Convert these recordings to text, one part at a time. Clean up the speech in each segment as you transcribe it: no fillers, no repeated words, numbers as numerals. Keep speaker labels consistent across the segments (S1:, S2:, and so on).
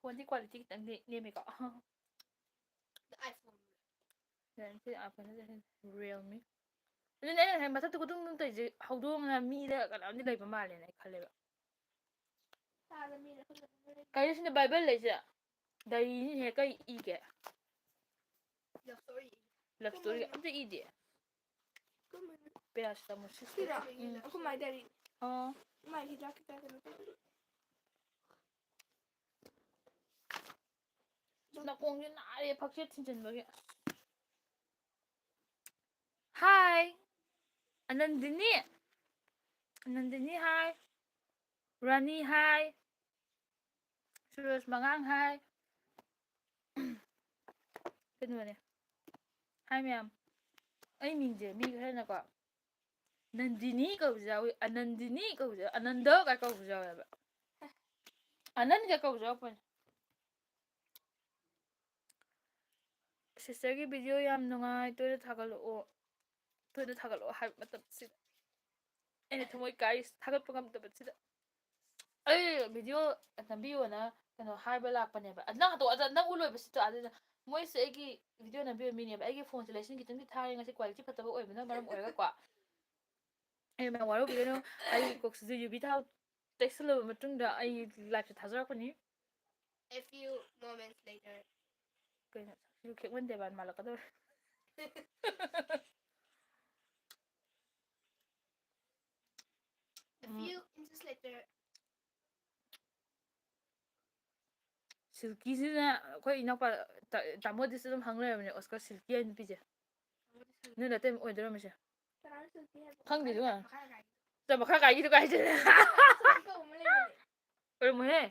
S1: ꯐꯣꯟꯗꯤ ꯀ꯭ꯋꯥꯂꯤꯇꯤ ꯈꯤꯇꯪꯗꯤ ꯅꯦꯝꯃꯦꯀꯣ
S2: iPhone
S1: ꯔꯤꯌꯦꯜꯃꯤ ꯑꯗꯨꯅꯦ ꯑꯩꯅ ꯉꯁꯥꯏ ꯃꯊꯛꯇ ꯈꯨꯗꯨꯡ ꯑꯗꯨꯝ ꯇꯧꯔꯤꯁꯦ ꯍꯧꯗꯣꯡꯅ ꯃꯤꯗ ꯀꯅꯥꯝꯗꯤ ꯂꯩꯕ ꯃꯥꯜꯂꯦꯅ ꯑꯩ ꯈꯜꯂꯦꯕ ꯀꯩꯅꯣ ꯁꯤꯅ ꯕꯥꯏꯕꯜ ꯂꯩꯁꯦ ꯗꯥꯏꯔꯤꯅꯤꯅꯦ ꯀꯩ ꯏꯒꯦ ꯂꯞ ꯁ꯭ꯇꯣꯔꯤ ꯑꯝꯇ ꯏꯗꯦ
S2: ꯁꯤꯔꯣ ꯑꯩꯈꯣꯏ ꯃꯥꯏ ꯗꯥꯏꯔꯤ ꯃꯥꯏ ꯍꯤꯗꯥꯛ ꯀꯩꯀꯥ ꯀꯩꯅꯣ ꯇꯧꯕ
S1: ꯅꯥꯀꯣꯡꯁꯦ ꯅꯥꯔꯦ ꯐꯛꯆꯦꯠ ꯊꯤꯟꯖꯤꯟꯕꯒꯤ ꯍꯥꯏ ꯑꯅꯟꯗꯤꯅꯤ ꯑꯅꯟꯗꯤꯅꯤ ꯍꯥꯏ ꯔꯥꯅꯤ ꯍꯥꯏ ꯁꯨꯔꯖ ꯃꯉꯥꯡ ꯍꯥꯏ ꯀꯩꯅꯣꯅꯦ ꯍꯥꯏ ꯃꯌꯥꯝ ꯑꯩ ꯃꯤꯡꯁꯦ ꯃꯤ ꯈꯔꯅꯀꯣ ꯅꯟꯗꯤꯅꯤ ꯀꯧꯕꯁꯨ ꯌꯥꯎꯏ ꯑꯅꯟꯗꯤꯅꯤ ꯀꯧꯕꯁꯨ ꯌꯥꯎꯏ ꯑꯅꯟꯗꯒ ꯀꯧꯕꯁꯨ ꯌꯥꯎꯋꯦꯕ ꯑꯅꯟꯒ ꯀꯧꯕꯁꯨ ꯌꯥꯎꯔꯛꯄꯅꯦ ꯁꯤꯁꯇꯔꯒꯤ ꯚꯤꯗꯤꯑꯣ ꯌꯥꯝ ꯅꯨꯡꯉꯥꯏ ꯇꯣꯏꯅ ꯊꯥꯒꯠꯂꯛꯑꯣ ꯍꯥꯏꯕ ꯃꯇꯝꯁꯤꯗ ꯑꯩꯅ ꯊꯃꯣꯏ ꯀꯥꯏꯔꯤ ꯊꯥꯒꯠꯄ ꯉꯝꯗꯕꯁꯤꯗ ꯑꯩ ꯚꯤꯗꯤꯑꯣ ꯅꯝꯕꯤꯌꯣꯅ ꯀꯩꯅꯣ ꯍꯥꯏꯕ ꯂꯥꯛꯄꯅꯦꯕ ꯅꯪ ꯅꯪ ꯎ ꯂꯣꯏꯕꯁꯤꯗꯣ ꯑꯗꯨꯗ ꯃꯣꯏꯁꯦ ꯑꯩꯒꯤ ꯚꯤꯗꯤꯑꯣ ꯅꯝꯕꯤꯕ ꯃꯤꯅꯦꯕ ꯑꯩꯒꯤ ꯐꯣꯟꯁꯦ ꯂꯩꯁꯤꯟ ꯈꯤꯇꯪꯗꯤ ꯊꯥꯔꯦ ꯉꯁꯤ ꯀ꯭ꯋꯥꯂꯤꯇꯤ ꯐꯠꯇꯕ ꯑꯣꯏꯕꯅ ꯃꯔꯝ ꯑꯣꯏꯔꯒꯀꯣ ꯑꯩ ꯃꯌꯥꯝ ꯋꯥꯔꯧꯕꯤꯒꯅꯨ ꯑꯩ ꯀꯣꯛꯁꯤꯗ ꯌꯨꯕꯤ ꯊꯥꯎ ꯇꯩꯁꯜꯂꯕ ꯃꯇꯨꯡꯗ ꯑꯩ ꯂꯥꯏꯐꯁꯦ ꯊꯥꯖꯔꯛꯄꯅꯤ
S2: A few moments later
S1: ꯀꯩꯅꯣ ꯁꯤꯁꯨ ꯈꯦꯛꯃꯟꯗꯦꯕ ꯃꯥꯜꯂꯛꯀꯗꯧꯔꯦ
S2: a few inches later
S1: ꯁꯤꯜꯀꯤꯁꯤꯅ ꯑꯩꯈꯣꯏ ꯏꯅꯥꯎꯄꯥ ꯇꯥꯃꯣꯗꯤꯁꯨ ꯑꯗꯨꯝ ꯍꯪ ꯂꯩꯔꯕꯅꯦ ꯑꯣꯁꯀꯔ ꯁꯤꯜꯀꯤ ꯍꯥꯏ ꯅꯨꯄꯤꯁꯦ ꯅꯣꯏ ꯅꯇꯩ ꯑꯣꯏꯗꯣꯏꯔꯝꯃꯤꯁꯦ ꯈꯪꯗꯦ ꯑꯗꯨꯒ ꯃꯈꯥ ꯀꯥꯏꯒꯤꯗꯨ ꯀꯥꯏꯁꯦ ꯑꯣꯏꯔꯝꯃꯣꯏꯍꯦ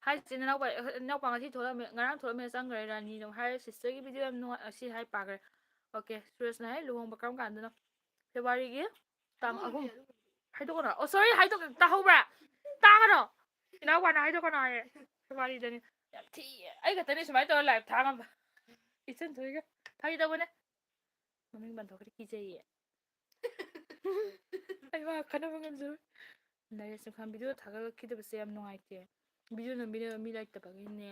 S1: ꯍꯥꯏꯁꯦ ꯏꯅꯥꯎꯄꯥ ꯉꯁꯤ ꯊꯣꯛꯂꯛꯑꯝꯃꯦ ꯉꯔꯥꯡ ꯊꯣꯛꯂꯛꯑꯝꯃꯦ ꯆꯪꯈ꯭ꯔꯦ ꯔꯥꯅꯤ ꯑꯗꯨꯝ ꯍꯥꯏꯔꯦ ꯁꯤꯁꯇꯔꯒꯤ ꯚꯤꯗꯤꯑꯣ ꯌꯥꯝ ꯅꯨꯡꯉꯥꯏ ꯁꯤ ꯍꯥꯏ ꯄꯥꯈ꯭ꯔꯦ ꯑꯣꯀꯦ ꯁꯨꯔꯦꯁꯅ ꯍꯥꯏ ꯂꯨꯍꯣꯡꯕ ꯀꯔꯝ ꯀꯥꯟꯗꯅꯣ ꯐꯦꯕꯋꯥꯔꯤꯒꯤ ꯇꯥꯡ 3 ꯍꯥꯏꯗꯣꯛꯀꯅꯣ ꯑꯣ ꯁꯣꯔꯤ ꯇꯥꯍꯧꯕ꯭ꯔꯥ ꯇꯥꯒꯅꯣ ꯏꯅꯥꯎꯄꯥꯅ ꯍꯥꯏꯗꯣꯛꯀꯅꯣ ꯍꯥꯏꯌꯦ ꯐꯦꯕꯋꯥꯔꯤꯗꯅꯤ ꯌꯥꯝ ꯊꯤꯌꯦ ꯑꯩ ꯈꯛꯇꯅꯤ ꯁꯨꯃꯥꯏꯅ ꯇꯧꯔ ꯂꯥꯏꯚ ꯊꯥ ꯉꯝꯕ ꯏꯆꯟ ꯊꯣꯏꯒ ꯐꯥꯒꯤ ꯇꯧꯕꯅꯦ ꯃꯃꯤꯡ ꯄꯟꯊꯣꯛꯈ꯭ꯔꯗꯤ ꯀꯤꯖꯩꯌꯦ ꯑꯩ ꯋꯥ ꯈꯟꯅꯕ ꯉꯝꯖꯔꯣꯏ ꯅꯔꯦꯁ ꯁꯨꯈꯥꯝ ꯚꯤꯗꯤꯑꯣ ꯊꯥꯒꯠꯂꯛꯈꯤꯗꯕꯁꯦ ꯌꯥꯝ ꯅꯨꯡꯉꯥꯏꯇꯦ ꯚꯤꯗꯤꯑꯣ ꯅꯝꯕꯤꯅꯕ ꯃꯤ ꯂꯩꯇꯕꯒꯤꯅꯦ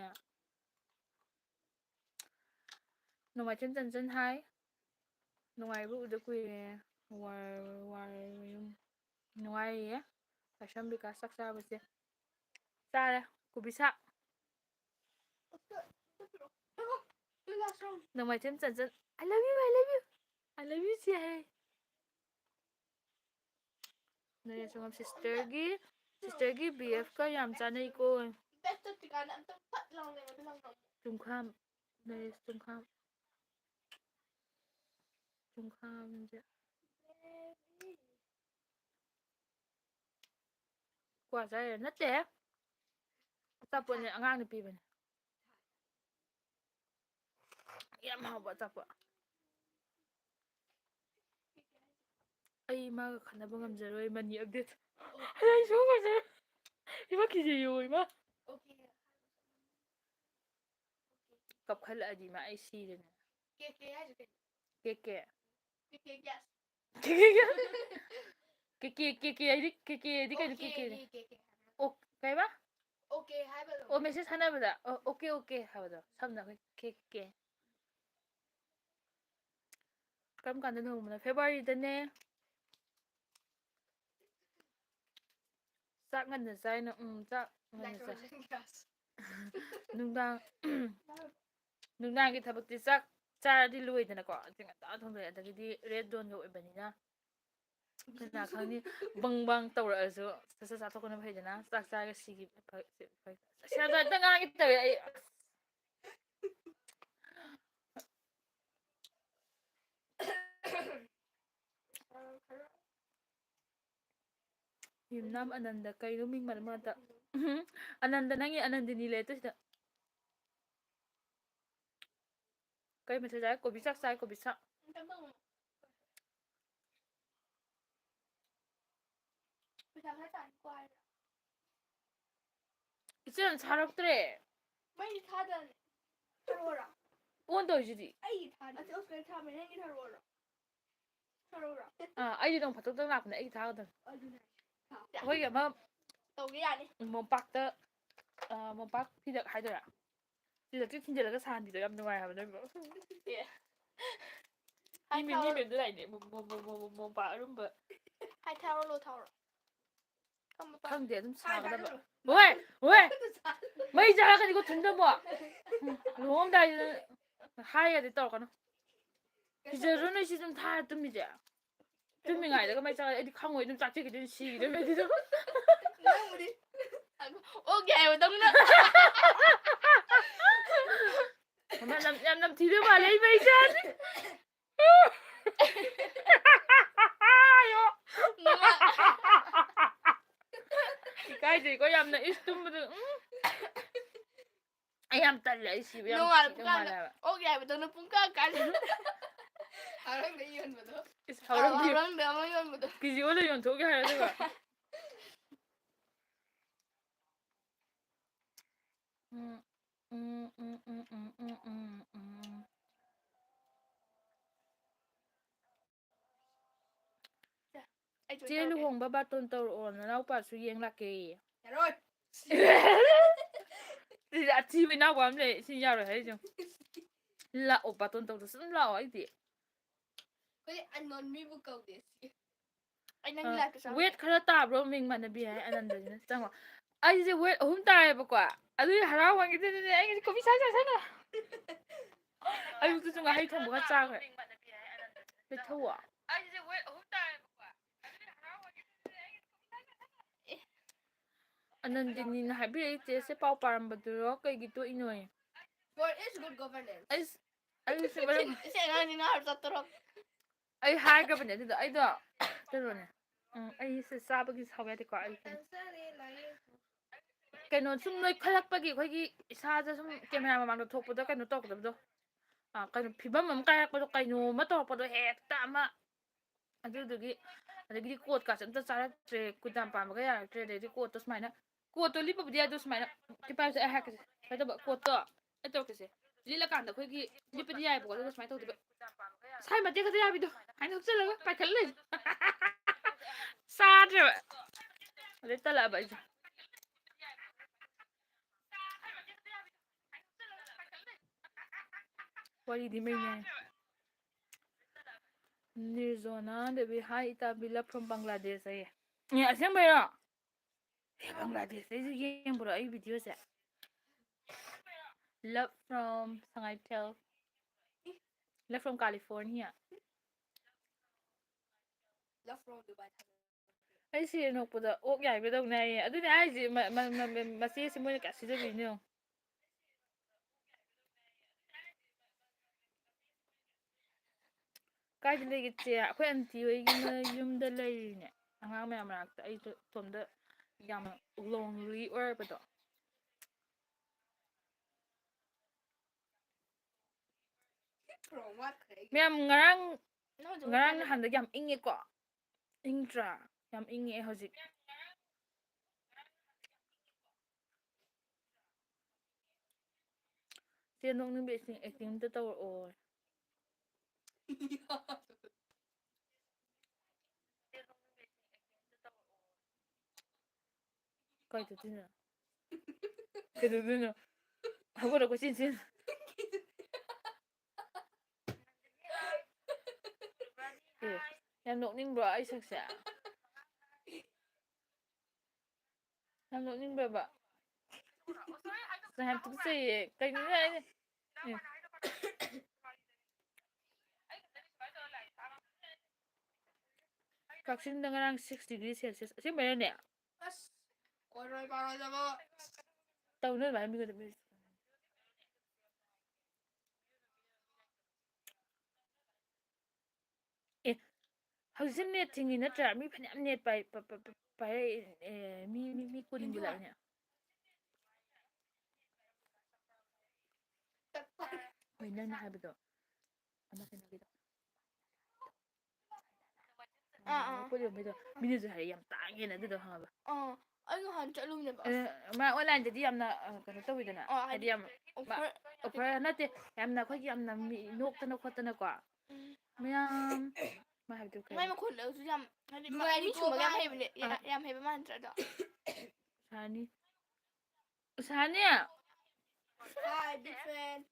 S1: ꯅꯣꯡꯃꯥꯏꯊꯦꯝ ꯆꯟꯆꯟ ꯍꯥꯏ ꯅꯨꯡꯉꯥꯏꯕ ꯎꯗ ꯀꯨꯏꯔꯦ ꯅꯨꯡꯉꯥꯏꯔꯤꯌꯦ ꯂꯥꯏꯁ꯭ꯔꯝ ꯕꯤꯀꯥꯁ ꯆꯥꯛ ꯆꯥꯕꯁꯦ ꯆꯥꯔꯦ ꯀꯣꯕꯤ ꯁꯥꯛ ꯅꯣꯡꯃꯥꯏꯊꯦꯝ Chanchan I love you I love you I love you ꯆꯦ ꯍꯥꯏ ꯅꯔꯦꯁ ꯁꯤꯁꯇꯔꯒꯤ BF ꯀ ꯌꯥꯝ ꯆꯥꯅꯩꯀꯣ ꯆꯨꯡꯈꯥꯝ ꯅꯔꯦꯁ ꯆꯨꯡꯈꯥꯝꯁꯦ ꯀ꯭ꯋꯥ ꯆꯥꯏꯔ ꯅꯠꯇꯦꯍꯦ ꯑꯆꯥꯄꯣꯠꯅꯦ ꯑꯉꯥꯡꯅ ꯄꯤꯕꯅꯦ ꯌꯥꯝ ꯍꯥꯎꯕ ꯑꯆꯥꯄꯣꯠ ꯑꯩ ꯃꯥꯒ ꯈꯟꯅꯕ ꯉꯝꯖꯔꯣꯏ ꯃꯅꯤ ꯑꯞꯗꯦꯠ ꯏꯃꯥ ꯀꯤꯖꯩꯌꯣ ꯏꯃꯥ ꯀꯞꯈꯠꯂꯛꯑꯗꯤ ꯏꯃꯥ ꯑꯩ ꯁꯤꯔꯦꯅꯦ ꯀꯦꯀꯦ ꯍꯥꯏꯗꯤ ꯀꯦꯀꯦꯗꯤ ꯀꯩꯅꯣ ꯀꯦꯀꯦꯅꯦ ꯑꯣ ꯀꯩꯕ
S2: ꯑꯣꯀꯦ ꯍꯥꯏꯕꯗꯣ
S1: ꯑꯣ ꯃꯦꯁꯦꯖ ꯊꯥꯅꯕꯗ ꯑꯣꯀꯦ ꯍꯥꯏꯕꯗꯣ ꯁꯝꯅ ꯑꯩꯈꯣꯏ ꯀꯦꯀꯦ ꯀꯔꯝ ꯀꯥꯟꯗ ꯂꯨꯍꯣꯡꯕꯅꯣ ꯐꯦꯕꯋꯥꯔꯤꯗꯅꯦ ꯆꯥꯛ ꯉꯟꯅ ꯆꯥꯏꯅ ꯆꯥꯛ ꯉꯟꯅ ꯆꯥꯏ ꯅꯨꯡꯗꯥꯡꯒꯤ ꯊꯕꯛꯇꯤ ꯆꯥꯛ ꯆꯥꯔꯗꯤ ꯂꯣꯏꯗꯅꯀꯣ ꯑꯌꯨꯛ ꯉꯟꯇꯥ ꯊꯣꯡꯗꯣꯛꯑꯦ ꯑꯗꯒꯤꯗꯤ ꯔꯦꯠ ꯖꯣꯟꯒ ꯑꯣꯏꯕꯅꯤꯅ ꯀꯅꯥ ꯈꯪꯅꯤ ꯕꯪ ꯇꯧꯔꯛꯑꯁꯨ ꯁꯠ ꯆꯥꯊꯣꯛꯄꯅ ꯐꯩꯗꯅ ꯆꯥꯛ ꯆꯥꯔꯒ ꯁꯤꯒꯤ ꯍꯦꯛꯇ ꯉꯥꯡꯒꯦ ꯇꯧꯋꯦ ꯑꯩ ꯌꯨꯝꯅꯥꯝ ꯑꯅꯟꯗ ꯀꯩꯅꯣ ꯃꯤꯡ ꯃꯔꯛ ꯃꯔꯛꯇ ꯑꯅꯟꯗ ꯅꯪꯒꯤ ꯑꯅꯟꯗꯤꯅꯤ ꯂꯩ ꯁꯤꯗ ꯀꯩ ꯃꯊꯦꯜ ꯆꯥꯏ ꯀꯣꯕꯤ ꯆꯥꯛ ꯆꯥꯏ ꯀꯣꯕꯤ ꯆꯥꯛ ꯏꯆꯦꯅ ꯊꯥꯔꯛꯇ꯭ꯔꯦ
S2: ꯃꯩ ꯊꯥꯗꯕꯅꯦ ꯊꯥꯔꯛꯑꯣꯔꯥ
S1: ꯑꯣꯟ ꯇꯧꯔꯤꯁꯤꯗꯤ
S2: ꯑꯩꯒꯤ ꯊꯥꯗꯦ ꯑꯣꯁꯀꯔ ꯊꯥꯝꯃꯦ ꯅꯪꯒꯤ ꯊꯥꯔꯛꯑꯣꯔꯥ
S1: ꯑꯩꯗꯤ ꯅꯣꯡ ꯐꯥꯗꯣꯛꯇꯪ ꯂꯥꯛꯄꯅꯦ ꯑꯩꯒꯤ ꯊꯥꯒꯗꯕꯅꯦ ꯑꯩꯈꯣꯏꯒꯤ ꯑꯃ
S2: ꯇꯧꯒꯦ ꯌꯥꯅꯤ
S1: ꯃꯣꯝꯄꯥꯛꯇ ꯃꯣꯝꯄꯥꯛ ꯐꯤꯗꯛ ꯍꯥꯏꯗꯣꯏꯔꯥ ꯐꯤꯗꯛꯇꯤ ꯊꯤꯟꯖꯤꯜꯂꯒ ꯁꯥꯍꯟꯕꯤꯗꯣ ꯌꯥꯝ ꯅꯨꯡꯉꯥꯏ ꯍꯥꯏꯕ ꯅꯣꯏꯕꯨ ꯃꯤ ꯃꯦꯝꯗꯨ ꯂꯥꯛꯏꯅꯦ ꯃꯣꯝꯄꯥꯛ ꯑꯔꯨꯝꯕ
S2: ꯍꯥꯏ ꯊꯥꯔꯣ ꯂꯣ ꯊꯥꯔꯣ
S1: ꯈꯪꯗꯦ ꯑꯗꯨꯝ ꯁꯥꯒꯗꯕ ꯍꯣꯏ ꯍꯣꯏ ꯃꯩ ꯆꯥꯔꯛꯀꯅꯤꯀꯣ ꯊꯨꯟꯗꯕꯣ ꯂꯨꯍꯣꯡꯑꯝꯗꯥꯏꯁꯤꯗ ꯍꯥꯏꯔꯗꯤ ꯇꯧꯔꯛꯀꯅꯨ ꯀꯤꯖꯗ꯭ꯔꯣ ꯅꯣꯏ ꯁꯤ ꯑꯗꯨꯝ ꯊꯥꯔ ꯇꯨꯝꯃꯤꯁꯦ ꯇꯨꯝꯃꯤꯉꯥꯏꯗꯒ ꯃꯩ ꯆꯥꯛꯑꯗꯤ ꯑꯩꯗꯤ ꯈꯪꯉꯣꯏ ꯑꯗꯨꯝ ꯆꯥꯛꯆꯈꯤꯗꯣꯏꯅꯤ ꯁꯤꯈꯤꯗꯣꯏꯅꯤ ꯑꯗꯨꯝ
S2: ꯅꯪꯕꯨꯗꯤ ꯑꯣꯀꯦ ꯍꯥꯏꯕꯗꯧꯅ
S1: ꯌꯥꯝ ꯅꯝꯊꯤꯗꯣꯏ ꯃꯥꯜꯂꯦ ꯑꯩ ꯃꯩꯁꯦ ꯏꯀꯥꯏꯖꯩꯀꯣ ꯌꯥꯝꯅ ꯏꯁ ꯇꯨꯝꯕꯗ ꯑꯩ ꯌꯥꯝ ꯇꯜꯂꯦ ꯑꯩ ꯁꯤꯕ ꯌꯥꯝ ꯊꯤꯗꯧ ꯃꯥꯜꯂꯦ ꯍꯥꯏꯕ
S2: ꯑꯣꯀꯦ ꯍꯥꯏꯕꯗꯧꯅ ꯄꯨꯡ ꯀꯥ ꯍꯔꯪꯗ ꯌꯣꯟꯕꯗꯣ
S1: ꯍꯧꯔꯝꯗꯤ
S2: ꯑꯃ ꯌꯣꯟꯕꯗꯣ
S1: ꯀꯦꯖꯤ ꯑꯣꯜꯂ ꯌꯣꯟꯊꯣꯛꯎꯒꯦ ꯍꯥꯏꯔ ꯑꯗꯨꯒ ꯆꯦ ꯂꯨꯍꯣꯡꯕ ꯕꯥꯇꯣꯟ ꯇꯧꯔꯛꯑꯣ ꯅꯅꯥꯎꯄꯥꯁꯨ ꯌꯦꯡ ꯂꯥꯛꯀꯦꯌꯦ
S2: ꯌꯥꯔꯣꯏ
S1: ꯁꯤꯗꯤ ꯑꯊꯤꯕ ꯏꯅꯥꯎꯄꯥ ꯑꯃ ꯂꯩ ꯁꯤ ꯌꯥꯔꯣꯏ ꯍꯥꯏꯔꯤꯁꯦ ꯂꯥꯛꯑꯣ ꯕꯥꯇꯣꯟ ꯇꯧꯗꯁꯨ ꯑꯗꯨꯝ ꯂꯥꯛꯑꯣ ꯑꯩꯗꯤ
S2: ꯑꯩꯈꯣꯏ ꯑꯟꯅꯣꯟ ꯃꯤꯕꯨ ꯀꯧꯗꯦ ꯑꯩ ꯅꯪꯒꯤ ꯂꯥꯏꯐꯇ
S1: ꯋꯦꯠ ꯈꯔ ꯇꯥꯕ꯭ꯔꯣ ꯃꯤꯡ ꯃꯥꯟꯅꯕꯤ ꯍꯥꯏ ꯑꯅꯟꯗꯁꯤꯅ ꯆꯪꯉꯣ ꯑꯩꯁꯦ ꯋꯦꯠ 3 ꯇꯥꯔꯦꯕꯀꯣ ꯑꯗꯨꯒꯤ ꯍꯔꯥꯎꯃꯟꯈꯤꯗꯅꯅꯦ ꯑꯩꯒꯤꯗꯤ ꯀꯣꯕꯤ ꯆꯥꯁꯤꯟꯕ ꯑꯌꯨꯛꯇꯁꯨ ꯉꯥꯍꯩ ꯊꯣꯡꯕ ꯈꯔ ꯆꯥꯈ꯭ꯔꯦ ꯂꯩꯊꯧꯑꯣ ꯑꯩꯁꯦ ꯋꯦꯠ 3 ꯇꯥꯔꯦꯕꯀꯣ ꯑꯅꯟꯗꯤꯅꯤꯅ ꯍꯥꯏꯕꯤꯔꯛꯏ ꯆꯦꯁꯦ ꯄꯥꯎ ꯄꯥꯔꯝꯕꯗꯨꯔꯣ ꯀꯩꯒꯤ ꯇꯣꯛꯏꯅꯣꯌꯦ ꯑꯩ ꯍꯥꯏꯈ꯭ꯔꯕꯅꯦ ꯑꯗꯨꯗ ꯑꯩꯗꯣ ꯀꯩꯅꯣꯅꯦ ꯑꯩꯁꯦ ꯆꯥꯕꯒꯤ ꯁꯥꯎ ꯌꯥꯗꯦꯀꯣ ꯑꯩ ꯀꯩꯅꯣ ꯁꯨꯝ ꯅꯣꯏꯈꯠꯂꯛꯄꯒꯤ ꯑꯩꯈꯣꯏꯒꯤ ꯏꯁꯥꯗ ꯁꯨꯝ ꯀꯦꯃꯦꯔꯥ ꯃꯃꯥꯡꯗ ꯊꯣꯛꯄꯗ ꯀꯩꯅꯣ ꯇꯧꯒꯗꯕꯗꯣ ꯀꯩꯅꯣ ꯐꯤꯕꯝ ꯑꯃ ꯀꯥꯏꯔꯛꯄꯗꯣ ꯀꯩꯅꯣꯝꯃ ꯇꯧꯔꯛꯄꯗꯣ ꯍꯦꯛꯇ ꯑꯃ ꯑꯗꯨꯗꯨꯒꯤ ꯑꯗꯒꯤꯗꯤ ꯀꯣꯠꯀꯥꯁꯦ ꯑꯝꯇ ꯆꯥꯔꯛꯇ꯭ꯔꯦ ꯀꯨꯏꯗꯥꯝ ꯄꯥꯟꯕꯒ ꯌꯥꯔꯛꯇ꯭ꯔꯦ ꯑꯗꯩꯗꯤ ꯀꯣꯠꯇꯣ ꯁꯨꯃꯥꯏꯅ ꯀꯣꯠꯇꯣ ꯂꯤꯞꯄꯕꯨꯗꯤ ꯌꯥꯏ ꯑꯗꯣ ꯁꯨꯃꯥꯏꯅ ꯄꯥꯏꯕꯁꯦ ꯑꯩ ꯍꯥꯏꯔꯛꯀꯦꯁꯦ ꯁꯨꯃꯥꯏꯅ ꯇꯧꯕ ꯀꯣꯠꯇꯣ ꯑꯩ ꯇꯧꯔꯛꯀꯦꯁꯦ ꯂꯤꯠꯂꯀꯥꯟꯗ ꯑꯩꯈꯣꯏꯒꯤ ꯂꯤꯞꯄꯗꯤ ꯌꯥꯏꯕꯀꯣ ꯑꯗꯨꯒ ꯁꯨꯃꯥꯏꯅ ꯇꯧꯗꯣꯏꯕ ꯁꯥꯏ ꯃꯇꯦꯛ ꯈꯛꯇ ꯌꯥꯕꯤꯗꯣ ꯍꯥꯏꯅ ꯍꯨꯞꯆꯜꯂꯒ ꯄꯥꯏꯈꯠꯂ ꯂꯩ ꯆꯥꯗ꯭ꯔꯦꯕ ꯑꯗꯩ ꯇꯜꯂꯛꯑꯕ ꯑꯩꯁꯦ ꯋꯥꯔꯤꯗꯤ ꯃꯩꯅꯦ ꯅꯤꯔꯖꯣꯅꯥ ꯗꯦꯕꯤ ꯍꯥꯏ ꯏꯇꯥꯕꯤ ꯂꯞ ꯐ꯭ꯔꯣꯝ ꯕꯪꯒ꯭ꯂꯥꯗꯦꯁ ꯑꯌꯦ ꯑꯁꯦꯡꯕꯩꯔꯣ ꯕꯪꯒ꯭ꯂꯥꯗꯦꯁꯇꯩꯁꯨ ꯌꯦꯡꯕ꯭ꯔꯣ ꯑꯩ ꯚꯤꯗꯤꯑꯣꯁꯦ love from Sangaithel love from California ꯑꯩ ꯁꯤꯔꯦ ꯅꯣꯛꯄꯗ ꯑꯣꯛ ꯌꯥꯏꯕꯗꯧꯅ ꯍꯥꯏꯌꯦ ꯑꯗꯨꯅꯦ ꯍꯥꯏꯁꯦ ꯃꯆꯦꯁꯤ ꯃꯣꯏꯅ ꯀꯌꯥ ꯁꯤꯖꯕꯤꯔꯤꯅꯣ ꯌꯦꯡꯉꯣ ꯀꯥꯏꯗ ꯂꯩꯒꯦ ꯆꯦ ꯑꯩꯈꯣꯏ ꯑꯟꯇꯤ ꯍꯣꯏꯒꯤ ꯌꯨꯝꯗ ꯂꯩꯔꯤꯅꯦ ꯑꯉꯥꯡ ꯃꯌꯥꯝ ꯃꯔꯛꯇ ꯑꯩꯗꯣ ꯏꯇꯣꯝꯗ ꯌꯥꯝꯅ ꯂꯣꯡꯂꯤ ꯑꯣꯏꯔꯕꯗꯣ ꯃꯌꯥꯝ ꯉꯔꯥꯡ ꯅꯍꯥꯟꯗꯒꯤ ꯌꯥꯝ ꯏꯪꯉꯦꯀꯣ ꯏꯪꯗ꯭ꯔꯥ ꯌꯥꯝ ꯏꯪꯉꯦ ꯍꯧꯖꯤꯛ ꯆꯦ ꯅꯣꯡꯅꯤꯡꯕ ꯑꯦꯛꯇꯤꯡ ꯑꯝꯇ ꯇꯧꯔꯛꯑꯣ ꯀꯩꯗꯧꯗꯣꯏꯅꯣ ꯍꯧꯒꯠꯂ ꯀꯣꯏꯆꯦꯟ ꯆꯦꯟ ꯑꯦ ꯌꯥꯝ ꯅꯣꯛꯅꯤꯡꯕ꯭ꯔꯣ ꯑꯩ ꯁꯛꯁꯦ ꯌꯥꯝ ꯅꯣꯛꯅꯤꯡꯕ꯭ꯔꯕ ꯌꯥꯝ ꯇꯨꯀꯠꯆꯩꯌꯦ ꯀꯩꯅꯣꯅꯦ ꯑꯩꯅ ꯀꯛꯆꯤꯡꯗ ꯉꯔꯥꯡ 6°C ꯑꯁꯦꯡꯕꯩꯔꯅꯦ
S2: ꯑꯁ ꯑꯣꯏꯔꯣꯏ ꯄꯥꯔꯣꯏꯗꯕ
S1: ꯇꯧꯅꯨ ꯑꯗꯨꯃꯥꯏꯅ ꯃꯤꯉꯣꯟꯗ ꯑꯦ ꯍꯧꯖꯤꯛꯁꯦ ꯅꯦꯠ ꯊꯤꯡꯉꯤ ꯅꯠꯇ꯭ꯔꯥ ꯃꯤ ꯐꯅꯌꯥꯝ ꯅꯦꯠ ꯄꯥꯏꯔꯛꯏ ꯃꯤ 10 ꯂꯥꯛꯏꯅꯦ ꯍꯣꯏ ꯅꯪꯅ ꯍꯥꯏꯕꯗꯣ ꯑꯃ ꯀꯩꯅꯣꯒꯤꯗꯣ ꯃꯤꯅꯁꯨ ꯍꯥꯏꯔꯛꯑꯦ ꯌꯥꯝ ꯇꯥꯡꯉꯦꯅ ꯑꯗꯨꯗꯣ ꯈꯪꯉꯕ
S2: ꯑꯩ ꯅꯍꯥꯟ ꯆꯠꯂꯨꯕꯅꯦꯕ
S1: ꯃꯥ ꯑꯣꯟꯂꯥꯏꯟꯗꯗꯤ ꯌꯥꯝꯅ ꯀꯩꯅꯣ ꯇꯧꯋꯤꯗꯅ ꯍꯥꯏꯗꯤ ꯌꯥꯝ ꯑꯣꯐꯔ ꯅꯠꯇꯦ ꯌꯥꯝꯅ ꯑꯩꯈꯣꯏꯒꯤ ꯌꯥꯝꯅ ꯅꯣꯛꯇꯅ ꯈꯣꯠꯇꯅꯀꯣ ꯃꯌꯥꯝ ꯃꯥ ꯍꯥꯏꯕꯗꯨ ꯀꯩ
S2: ꯃꯥꯏ ꯃꯈꯣꯟꯗꯁꯨ ꯌꯥꯝ ꯍꯥꯏꯗꯤ ꯃꯤ ꯁꯨꯝꯕꯒ ꯌꯥꯝ ꯍꯩꯕꯅꯦ ꯌꯥꯝ ꯍꯩꯕ ꯃꯥꯟꯗ꯭ꯔꯥ ꯑꯗꯣ
S1: ꯁꯥꯅꯤ ꯁꯥꯅꯤ
S2: Hi, big fan.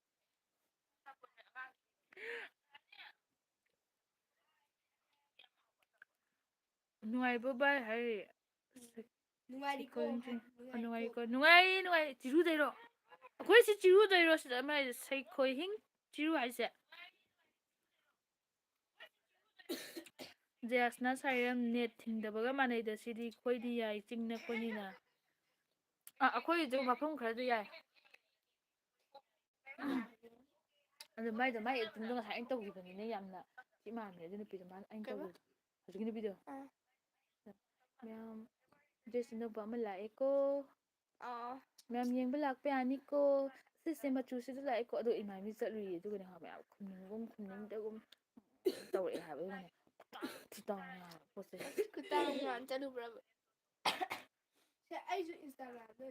S1: Nuai bai hai.
S2: Nungairiko.
S1: Nuai chiru dai ro. Akwai si chiru dai ro sida mai sai khoi hing chiru haise. Jasna sairam net thingdabaga manai da sidi khoidi yai chingna konina. Akwai jo mafum khara yai. ꯑꯗꯨ ꯃꯥꯏꯗꯣ ꯃꯥꯏ ꯑꯦꯛꯇꯤꯡꯗꯣ ꯉꯁꯥꯏ ꯑꯩꯅ ꯇꯧꯈꯤꯕꯅꯤꯅ ꯌꯥꯝꯅ ꯁꯤ ꯃꯥꯟꯈ꯭ꯔꯦ ꯑꯗꯨ ꯅꯨꯄꯤꯗꯣ ꯃꯥꯅ ꯑꯩꯅ ꯇꯧꯈꯤꯕꯗꯣ ꯍꯧꯖꯤꯛꯀꯤ ꯅꯨꯄꯤꯗꯣ ꯃꯌꯥꯝ ꯗ꯭ꯔꯦꯁ ꯑꯅꯧꯕ ꯑꯃ ꯂꯥꯛꯑꯦꯀꯣ ꯃꯌꯥꯝ ꯌꯦꯡꯕ ꯂꯥꯛꯄ ꯌꯥꯅꯤꯀꯣ ꯁꯤꯁꯦ ꯃꯆꯨꯁꯤꯗ ꯂꯥꯛꯑꯦꯀꯣ ꯑꯗꯣ ꯏꯃꯥꯟꯅꯕꯤ ꯆꯠꯂꯨꯏꯌꯦ ꯑꯗꯨꯒꯅꯦ ꯃꯌꯥꯝ ꯈꯨꯝꯅꯤꯡꯒꯨꯝ ꯈꯨꯝꯅꯤꯡꯗꯒꯨꯝ ꯇꯧꯔꯛꯑꯦ ꯍꯥꯏꯕ ꯑꯗꯨꯒꯅꯦ ꯇꯥꯡꯉꯦ ꯄꯣꯠꯁꯦ
S2: ꯀꯨꯇꯥꯡ ꯆꯠꯂꯨꯕ꯭ꯔꯕ ꯁꯦ ꯑꯩꯁꯨ ꯏꯟꯁꯇꯥꯒ꯭ꯔꯥꯝꯗ